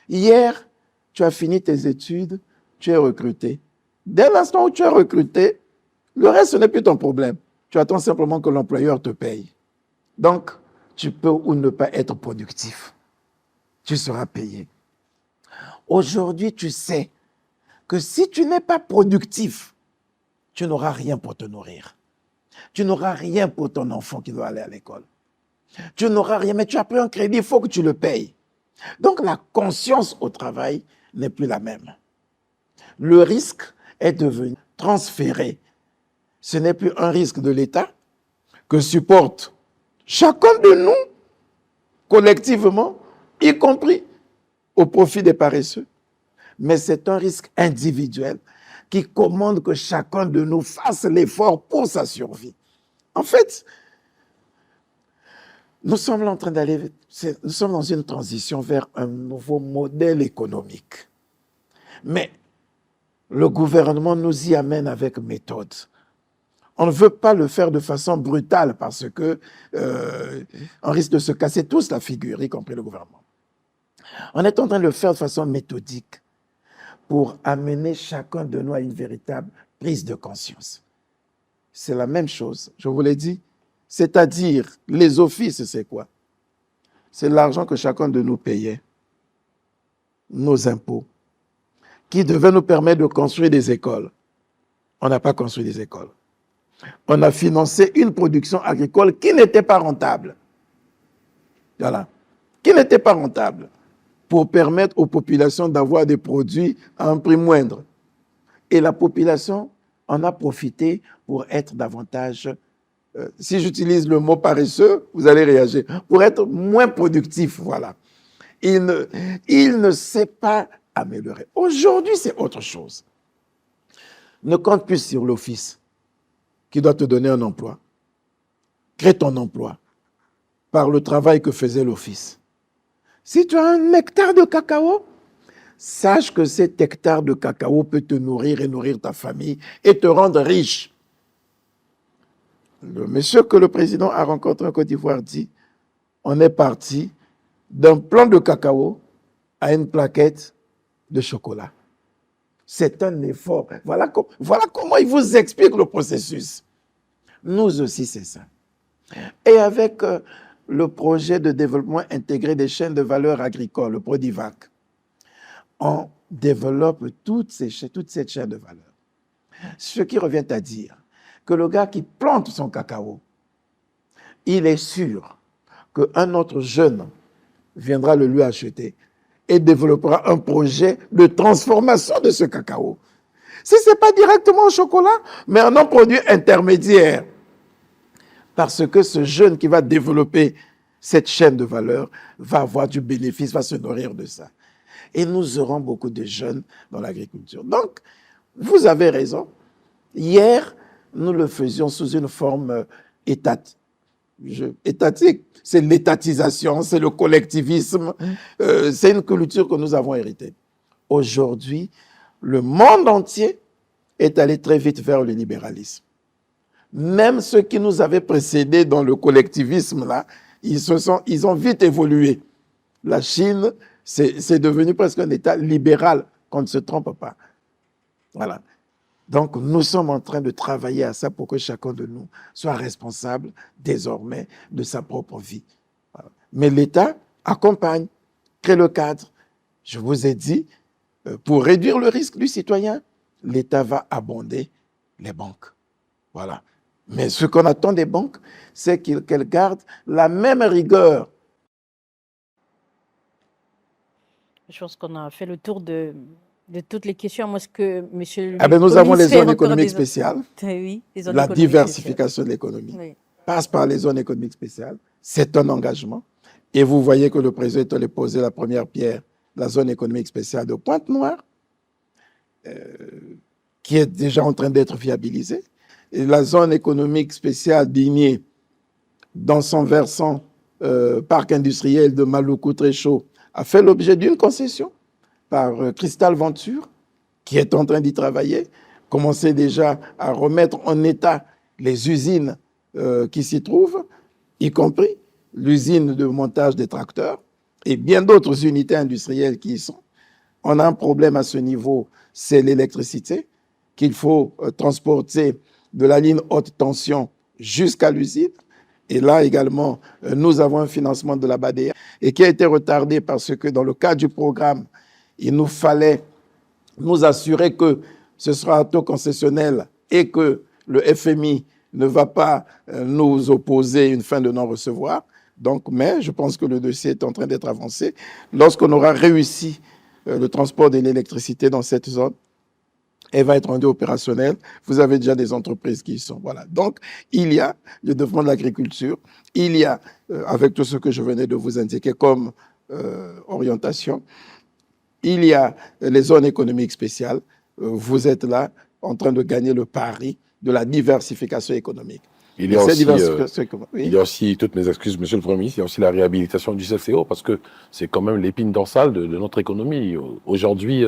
Hier, tu as fini tes études, tu es recruté. Dès l'instant où tu es recruté, le reste, ce n'est plus ton problème. Tu attends simplement que l'employeur te paye. Donc, tu peux ou ne pas être productif. Tu seras payé. Aujourd'hui, tu sais, que si tu n'es pas productif, tu n'auras rien pour te nourrir. Tu n'auras rien pour ton enfant qui doit aller à l'école. Tu n'auras rien, mais tu as pris un crédit, il faut que tu le payes. Donc la conscience au travail n'est plus la même. Le risque est devenu transféré. Ce n'est plus un risque de l'État que supporte chacun de nous, collectivement, y compris au profit des paresseux. Mais c'est un risque individuel qui commande que chacun de nous fasse l'effort pour sa survie. En fait, nous sommes en train d'aller, nous sommes dans une transition vers un nouveau modèle économique. Mais le gouvernement nous y amène avec méthode. On ne veut pas le faire de façon brutale parce que on risque de se casser tous la figure, y compris le gouvernement. On est en train de le faire de façon méthodique pour amener chacun de nous à une véritable prise de conscience. C'est la même chose, je vous l'ai dit. C'est-à-dire, les offices, c'est quoi? C'est l'argent que chacun de nous payait, nos impôts, qui devaient nous permettre de construire des écoles. On n'a pas construit des écoles. On a financé une production agricole qui n'était pas rentable. Voilà. Qui n'était pas rentable pour permettre aux populations d'avoir des produits à un prix moindre. Et la population en a profité pour être davantage, si j'utilise le mot paresseux, vous allez réagir, pour être moins productif, voilà. Il ne sait pas améliorer. Aujourd'hui, c'est autre chose. Ne compte plus sur l'office qui doit te donner un emploi. Crée ton emploi par le travail que faisait l'office. Si tu as un hectare de cacao, sache que cet hectare de cacao peut te nourrir et nourrir ta famille et te rendre riche. Le monsieur que le président a rencontré en Côte d'Ivoire dit, on est parti d'un plant de cacao à une plaquette de chocolat. C'est un effort. Voilà comment il vous explique le processus. Nous aussi, c'est ça. Et avec le projet de développement intégré des chaînes de valeur agricoles, le PRODIVAC, on développe toute cette chaîne de valeur. Ce qui revient à dire que le gars qui plante son cacao, il est sûr qu'un autre jeune viendra le lui acheter et développera un projet de transformation de ce cacao. Si ce n'est pas directement au chocolat, mais un produit intermédiaire. Parce que ce jeune qui va développer cette chaîne de valeur va avoir du bénéfice, va se nourrir de ça. Et nous aurons beaucoup de jeunes dans l'agriculture. Donc, vous avez raison. Hier, nous le faisions sous une forme étatique. C'est l'étatisation, c'est le collectivisme, c'est une culture que nous avons héritée. Aujourd'hui, le monde entier est allé très vite vers le libéralisme. Même ceux qui nous avaient précédés dans le collectivisme, là, ils ont vite évolué. La Chine, c'est devenu presque un État libéral, qu'on ne se trompe pas. Voilà. Donc, nous sommes en train de travailler à ça pour que chacun de nous soit responsable désormais de sa propre vie. Voilà. Mais l'État accompagne, crée le cadre. Je vous ai dit, pour réduire le risque du citoyen, l'État va abonder les banques. Voilà. Mais ce qu'on attend des banques, c'est qu'elles gardent la même rigueur. Je pense qu'on a fait le tour de toutes les questions. Moi, ce que monsieur nous avons les zones économiques spéciales. Oui, les zones la économiques diversification de l'économie passe par les zones économiques spéciales. C'est un engagement. Et vous voyez que le président est allé poser la première pierre de la zone économique spéciale de Pointe-Noire, qui est déjà en train d'être viabilisée. Et la zone économique spéciale d'Igné, dans son versant parc industriel de Maluku-Tréchaud, a fait l'objet d'une concession par Cristal Venture, qui est en train d'y travailler, commencer déjà à remettre en état les usines qui s'y trouvent, y compris l'usine de montage des tracteurs et bien d'autres unités industrielles qui y sont. On a un problème à ce niveau, c'est l'électricité, qu'il faut transporter de la ligne haute tension jusqu'à l'usine. Et là également, nous avons un financement de la BADEA et qui a été retardé parce que dans le cadre du programme, il nous fallait nous assurer que ce sera un taux concessionnel et que le FMI ne va pas nous opposer une fin de non-recevoir. Donc, mais je pense que le dossier est en train d'être avancé. Lorsqu'on aura réussi le transport de l'électricité dans cette zone, elle va être rendue opérationnelle. Vous avez déjà des entreprises qui y sont. Voilà. Donc, il y a le développement de l'agriculture. Il y a, avec tout ce que je venais de vous indiquer comme orientation, il y a les zones économiques spéciales. Vous êtes là en train de gagner le pari de la diversification économique. Il y a aussi, toutes mes excuses, Monsieur le Premier ministre, il y a aussi la réhabilitation du CFCO, parce que c'est quand même l'épine dorsale de notre économie. Aujourd'hui,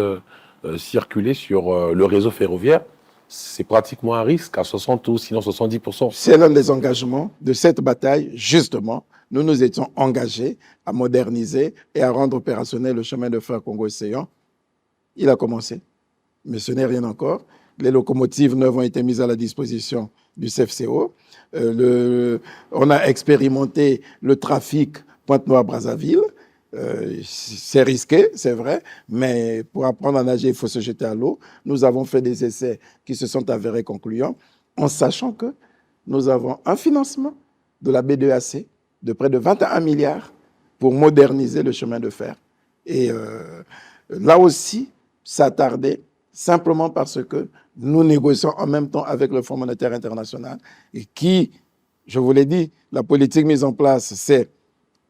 circuler sur le réseau ferroviaire, c'est pratiquement un risque à 60 ou sinon 70%. C'est l'un des engagements de cette bataille, justement. Nous nous étions engagés à moderniser et à rendre opérationnel le chemin de fer Congo-Océan. Il a commencé, mais ce n'est rien encore. Les locomotives neuves ont été mises à la disposition du CFCO. On a expérimenté le trafic Pointe-Noire-Brazzaville. C'est risqué, c'est vrai, mais pour apprendre à nager, il faut se jeter à l'eau. Nous avons fait des essais qui se sont avérés concluants, en sachant que nous avons un financement de la B2AC de près de 21 milliards pour moderniser le chemin de fer. Et là aussi, ça a tardé, simplement parce que nous négocions en même temps avec le Fonds monétaire international et qui, je vous l'ai dit, la politique mise en place, c'est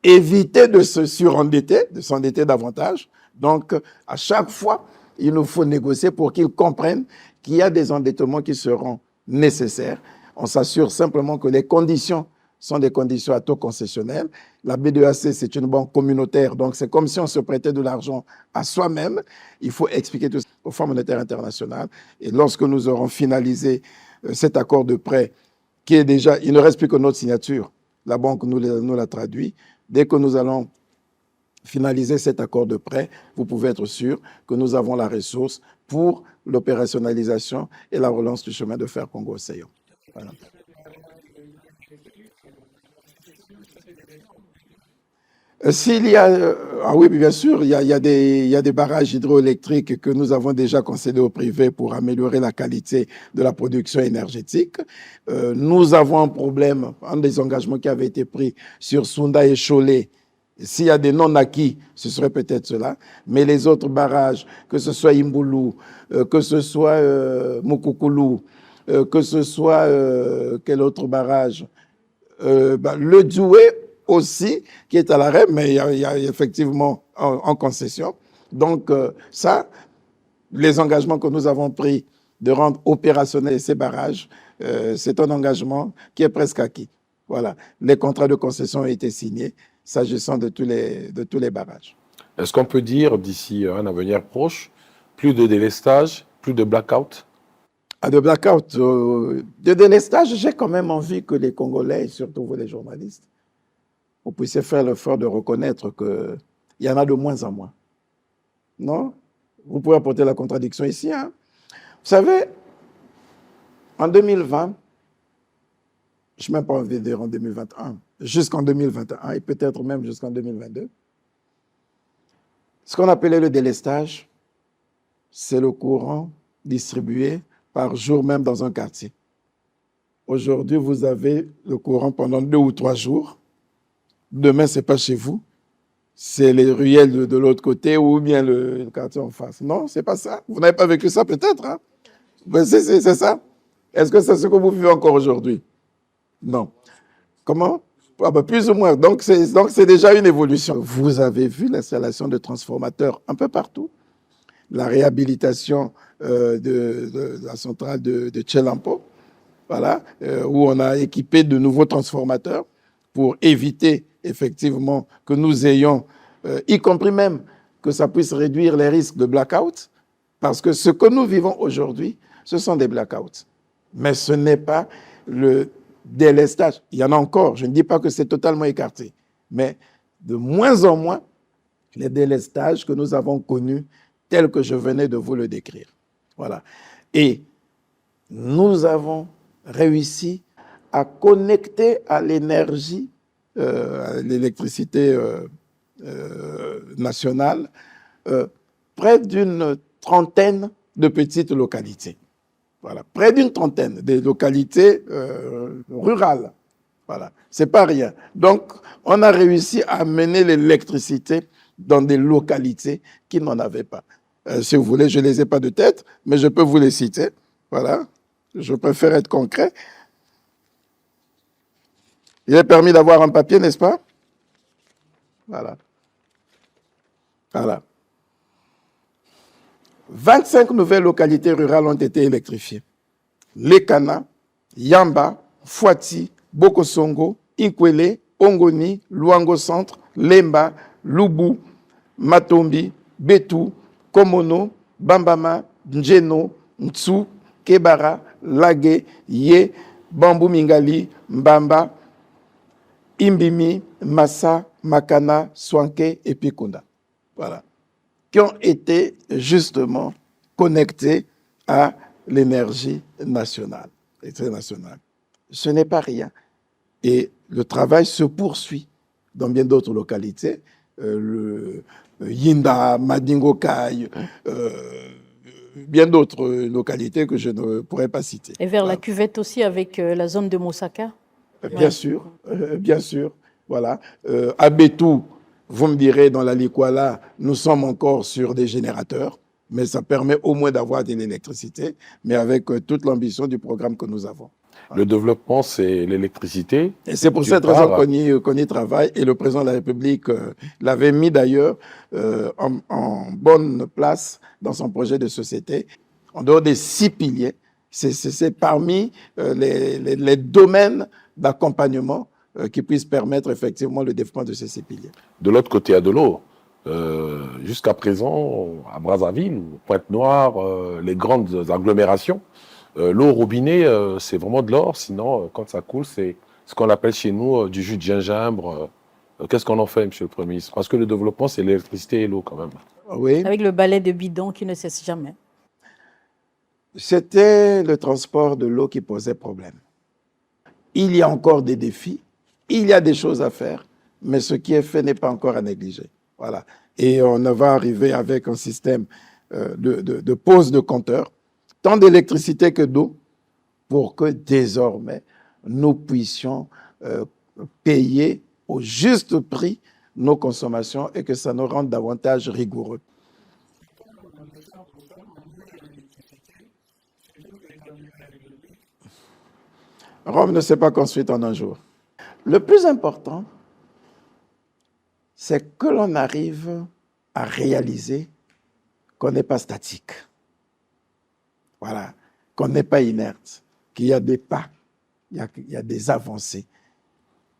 éviter de se surendetter, de s'endetter davantage. Donc, à chaque fois, il nous faut négocier pour qu'ils comprennent qu'il y a des endettements qui seront nécessaires. On s'assure simplement que les conditions sont des conditions à taux concessionnel. La B2AC, c'est une banque communautaire, donc c'est comme si on se prêtait de l'argent à soi-même. Il faut expliquer tout ça au Fonds monétaire international. Et lorsque nous aurons finalisé cet accord de prêt, qui est déjà, il ne reste plus que notre signature, la banque nous l'a traduit. Dès que nous allons finaliser cet accord de prêt, vous pouvez être sûr que nous avons la ressource pour l'opérationnalisation et la relance du chemin de fer Congo-Océan. Voilà. S'il y a, ah oui, bien sûr, il y a des barrages hydroélectriques que nous avons déjà concédés au privé pour améliorer la qualité de la production énergétique. Nous avons un problème, un des engagements qui avait été pris sur Sunda et Cholet. S'il y a des non-acquis, ce serait peut-être cela. Mais les autres barrages, que ce soit Imboulou, que ce soit Mukukulu, que ce soit quel autre barrage, le Doué aussi, qui est à l'arrêt, mais il y a effectivement en concession. Donc ça, les engagements que nous avons pris de rendre opérationnels ces barrages, c'est un engagement qui est presque acquis. Voilà. Les contrats de concession ont été signés s'agissant de tous les barrages. Est-ce qu'on peut dire, d'ici un avenir proche, plus de délestage, plus de blackout? De blackout, de délestage, j'ai quand même envie que les Congolais, et surtout vous les journalistes, vous puissiez faire l'effort de reconnaître qu'il y en a de moins en moins. Non? Vous pouvez apporter la contradiction ici. Hein? Vous savez, en 2020, je n'ai même pas envie de dire en 2021, jusqu'en 2021 et peut-être même jusqu'en 2022, ce qu'on appelait le délestage, c'est le courant distribué par jour même dans un quartier. Aujourd'hui, vous avez le courant pendant 2 ou 3 jours. Demain, ce n'est pas chez vous. C'est les ruelles de l'autre côté ou bien le quartier en face. Non, ce n'est pas ça. Vous n'avez pas vécu ça peut-être. Hein? C'est ça. Est-ce que c'est ce que vous vivez encore aujourd'hui? Non. Comment? Ah ben, plus ou moins. Donc, c'est déjà une évolution. Vous avez vu l'installation de transformateurs un peu partout. La réhabilitation de la centrale de Tchelampo, voilà, où on a équipé de nouveaux transformateurs pour éviter effectivement que nous ayons, y compris même que ça puisse réduire les risques de blackout, parce que ce que nous vivons aujourd'hui, ce sont des blackouts. Mais ce n'est pas le délestage. Il y en a encore, je ne dis pas que c'est totalement écarté, mais de moins en moins, les délestages que nous avons connus tels que je venais de vous le décrire. Voilà. Et nous avons réussi à connecter à l'énergie, à l'électricité nationale, près d'une trentaine de petites localités. Voilà, près d'une trentaine de localités rurales. Voilà, c'est pas rien. Donc, on a réussi à amener l'électricité dans des localités qui n'en avaient pas. Si vous voulez, je ne les ai pas de tête, mais je peux vous les citer. Voilà, je préfère être concret. Il est permis d'avoir un papier, n'est-ce pas? Voilà. Voilà. 25 nouvelles localités rurales ont été électrifiées. Lekana, Yamba, Fouati, Bokosongo, Inkwele, Ongoni, Luango Centre, Lemba, Lubu, Matombi, Betou, Komono, Bambama, Njeno, Ntsu, Kebara, Lage, Ye, Bambou Mingali, Mbamba, Imbimi, Massa, Makana, Swanke et Pikunda. Voilà. Qui ont été justement connectés à l'énergie nationale. Ce n'est pas rien. Et le travail se poursuit dans bien d'autres localités. Yinda, Madingokai, bien d'autres localités que je ne pourrais pas citer. Et vers la cuvette aussi avec la zone de Mosaka. Bien sûr, bien sûr. Voilà. À Betou, vous me direz, dans la Likwala, nous sommes encore sur des générateurs, mais ça permet au moins d'avoir de l'électricité, mais avec toute l'ambition du programme que nous avons. Le développement, c'est l'électricité. Et c'est pour cette raison qu'on y travaille, et le président de la République l'avait mis d'ailleurs en bonne place dans son projet de société. En dehors des 6 piliers, c'est parmi les domaines d'accompagnement qui puissent permettre effectivement le développement de ces 6 piliers. De l'autre côté, il y a de l'eau. Jusqu'à présent, à Brazzaville, Pointe-Noire, les grandes agglomérations, l'eau au robinet, c'est vraiment de l'or. Sinon, quand ça coule, c'est ce qu'on appelle chez nous du jus de gingembre. Qu'est-ce qu'on en fait, monsieur le Premier ministre? Parce que le développement, c'est l'électricité et l'eau quand même. Oui. Avec le balai de bidon qui ne cesse jamais. C'était le transport de l'eau qui posait problème. Il y a encore des défis, il y a des choses à faire, mais ce qui est fait n'est pas encore à négliger. Voilà. Et on va arriver avec un système de pose de compteurs, tant d'électricité que d'eau, pour que désormais nous puissions payer au juste prix nos consommations et que ça nous rende davantage rigoureux. Rome ne s'est pas construite en un jour. Le plus important, c'est que l'on arrive à réaliser qu'on n'est pas statique. Voilà, qu'on n'est pas inerte, qu'il y a des pas, il y a des avancées.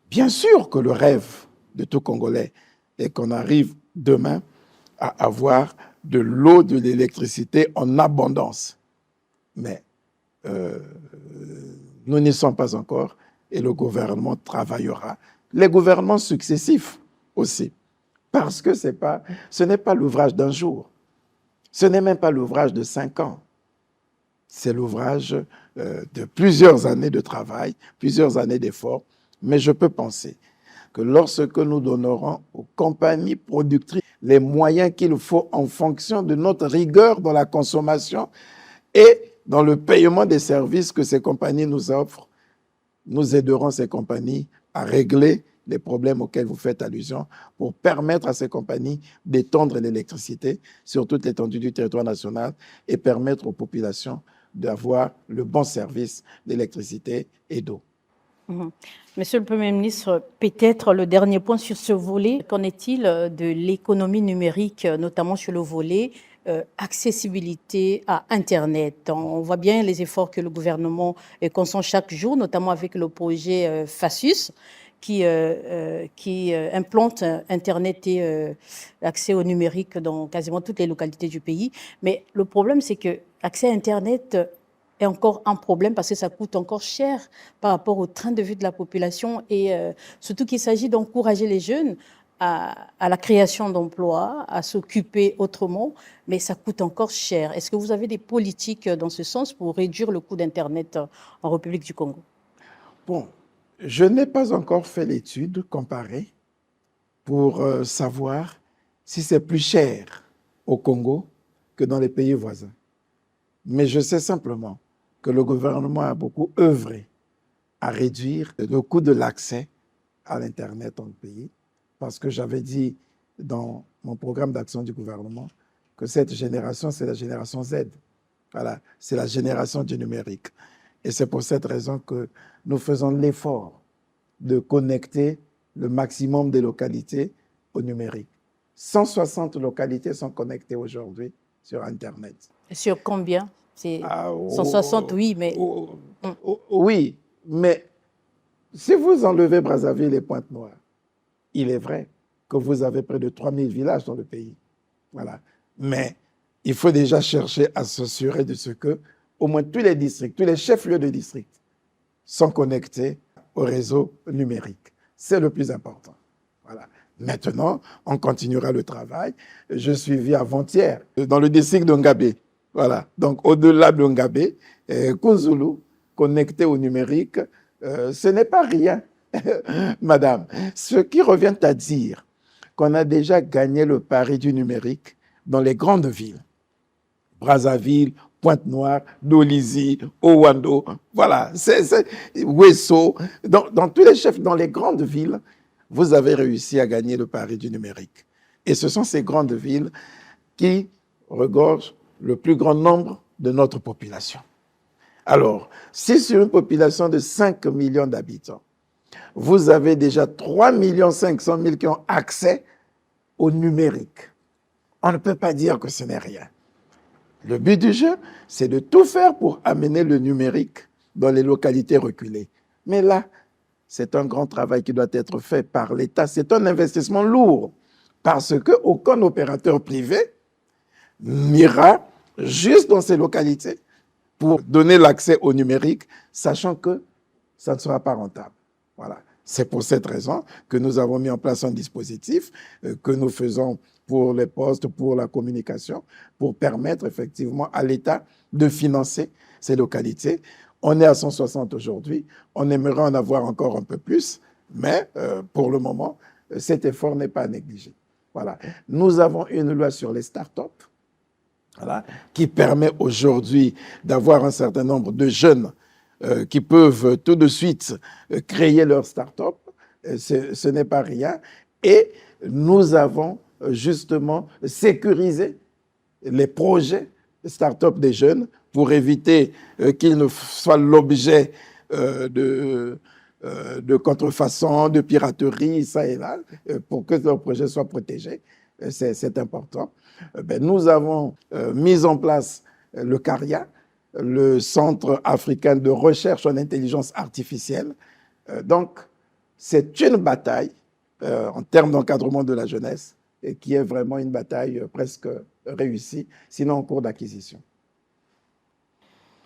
Bien sûr que le rêve de tout Congolais est qu'on arrive demain à avoir de l'eau, de l'électricité en abondance. Mais nous n'y sommes pas encore et le gouvernement travaillera. Les gouvernements successifs aussi, parce que ce n'est pas l'ouvrage d'un jour, ce n'est même pas l'ouvrage de 5 ans, c'est l'ouvrage de plusieurs années de travail, plusieurs années d'efforts, mais je peux penser que lorsque nous donnerons aux compagnies productrices les moyens qu'il faut en fonction de notre rigueur dans la consommation et dans le paiement des services que ces compagnies nous offrent, nous aiderons ces compagnies à régler les problèmes auxquels vous faites allusion pour permettre à ces compagnies d'étendre l'électricité sur toute l'étendue du territoire national et permettre aux populations d'avoir le bon service d'électricité et d'eau. Monsieur le Premier ministre, peut-être le dernier point sur ce volet, qu'en est-il de l'économie numérique, notamment sur le volet accessibilité à Internet? On voit bien les efforts que le gouvernement consent chaque jour, notamment avec le projet FASUS, qui implante Internet et accès au numérique dans quasiment toutes les localités du pays. Mais le problème, c'est que l'accès à Internet est encore un problème parce que ça coûte encore cher par rapport au train de vie de la population et surtout qu'il s'agit d'encourager les jeunes à la création d'emplois, à s'occuper autrement, mais ça coûte encore cher. Est-ce que vous avez des politiques dans ce sens pour réduire le coût d'Internet en République du Congo? Bon, je n'ai pas encore fait l'étude comparée pour savoir si c'est plus cher au Congo que dans les pays voisins. Mais je sais simplement que le gouvernement a beaucoup œuvré à réduire le coût de l'accès à l'Internet dans le pays, parce que j'avais dit dans mon programme d'action du gouvernement que cette génération, c'est la génération Z. Voilà, c'est la génération du numérique. Et c'est pour cette raison que nous faisons l'effort de connecter le maximum des localités au numérique. 160 localités sont connectées aujourd'hui sur Internet. Sur combien? C'est 160, oui, mais... Oui, mais si vous enlevez Brazzaville et Pointe-Noire, il est vrai que vous avez près de 3000 villages dans le pays. Voilà. Mais il faut déjà chercher à s'assurer de ce que au moins tous les districts, tous les chefs-lieux de district sont connectés au réseau numérique. C'est le plus important. Voilà. Maintenant, on continuera le travail. Je suis vu avant-hier dans le district d'Ongabé. Voilà. Donc, au-delà d'Ongabé, Kunzulu, connecté au numérique, ce n'est pas rien, madame. Ce qui revient à dire qu'on a déjà gagné le pari du numérique dans les grandes villes. Brazzaville, Pointe-Noire, Dolisie, Owando, voilà, Ouesso. Dans tous les chefs, dans les grandes villes, vous avez réussi à gagner le pari du numérique. Et ce sont ces grandes villes qui regorgent le plus grand nombre de notre population. Alors, si sur une population de 5 millions d'habitants, vous avez déjà 3 500 000 qui ont accès au numérique, on ne peut pas dire que ce n'est rien. Le but du jeu, c'est de tout faire pour amener le numérique dans les localités reculées. Mais là, c'est un grand travail qui doit être fait par l'État. C'est un investissement lourd parce qu'aucun opérateur privé n'ira juste dans ces localités pour donner l'accès au numérique, sachant que ça ne sera pas rentable. Voilà. C'est pour cette raison que nous avons mis en place un dispositif que nous faisons pour les postes, pour la communication, pour permettre effectivement à l'État de financer ces localités. On est à 160 aujourd'hui, on aimerait en avoir encore un peu plus, mais pour le moment, cet effort n'est pas négligé. Voilà. Nous avons une loi sur les startups, voilà, qui permet aujourd'hui d'avoir un certain nombre de jeunes qui peuvent tout de suite créer leur start-up. Ce n'est pas rien. Et nous avons justement sécurisé les projets start-up des jeunes pour éviter qu'ils ne soient l'objet de contrefaçon, de piraterie, ça et là, pour que leurs projets soient protégés. C'est important. Nous avons mis en place le CARIA, le Centre africain de recherche en intelligence artificielle. Donc, c'est une bataille en termes d'encadrement de la jeunesse et qui est vraiment une bataille presque réussie, sinon en cours d'acquisition.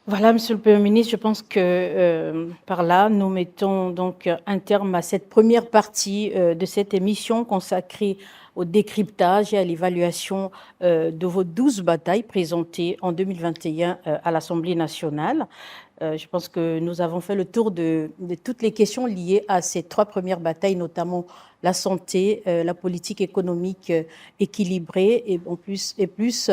Voilà, Monsieur le Premier ministre, je pense que par là, nous mettons donc un terme à cette première partie de cette émission consacrée au décryptage et à l'évaluation de vos 12 batailles présentées en 2021 à l'Assemblée nationale. Je pense que nous avons fait le tour de toutes les questions liées à ces 3 premières batailles, notamment la santé, la politique économique équilibrée et plus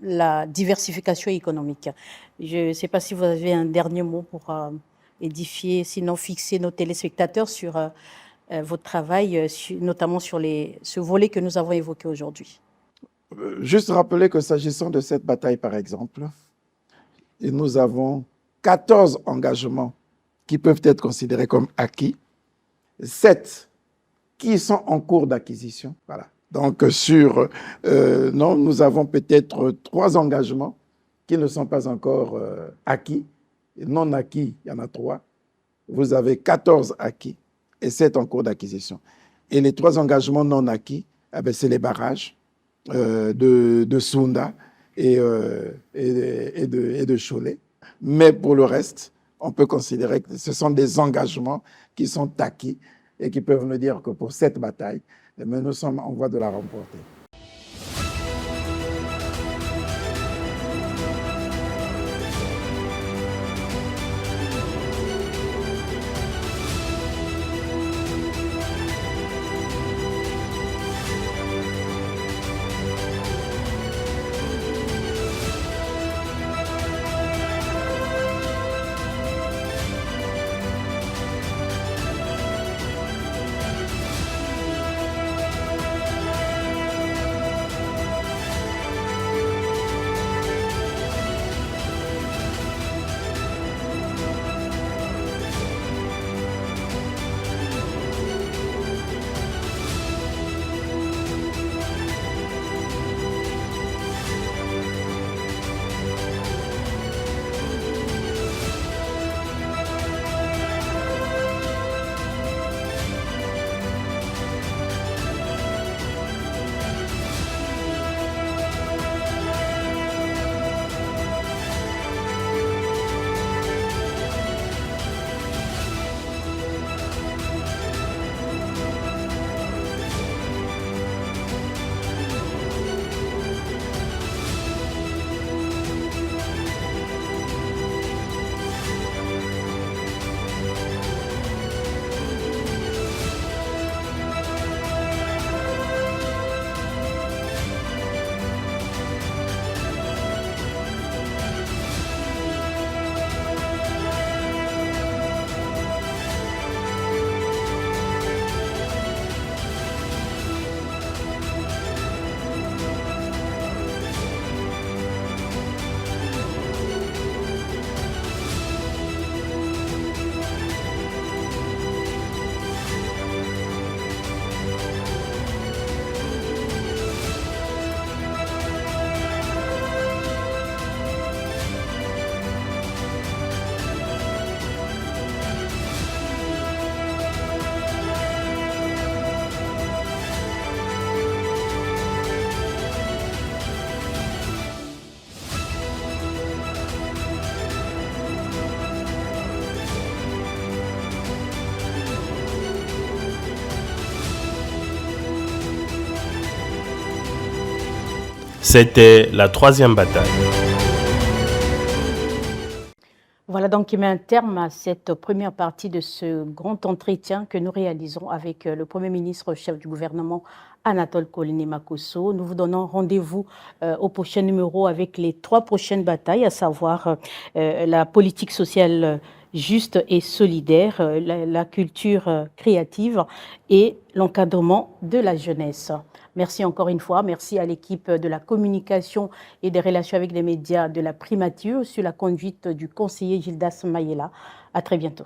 la diversification économique. Je ne sais pas si vous avez un dernier mot pour édifier, sinon fixer nos téléspectateurs sur votre travail, notamment sur ce volet que nous avons évoqué aujourd'hui. Juste rappeler que s'agissant de cette bataille, par exemple, nous avons 14 engagements qui peuvent être considérés comme acquis, 7 qui sont en cours d'acquisition. Voilà. Donc, nous avons peut-être 3 engagements qui ne sont pas encore acquis. Non acquis, il y en a 3. Vous avez 14 acquis et 7 en cours d'acquisition. Et les 3 engagements non acquis, c'est les barrages de Sounda et de Cholet. Mais pour le reste, on peut considérer que ce sont des engagements qui sont acquis et qui peuvent nous dire que pour cette bataille, nous sommes en voie de la remporter. C'était la troisième bataille. Voilà donc qui met un terme à cette première partie de ce grand entretien que nous réalisons avec le Premier ministre chef du gouvernement Anatole Kolini Makosso. Nous vous donnons rendez-vous au prochain numéro avec les 3 prochaines batailles, à savoir la politique sociale juste et solidaire, la culture créative et l'encadrement de la jeunesse. Merci encore une fois. Merci à l'équipe de la communication et des relations avec les médias de la primature sur la conduite du conseiller Gildas Mayela. À très bientôt.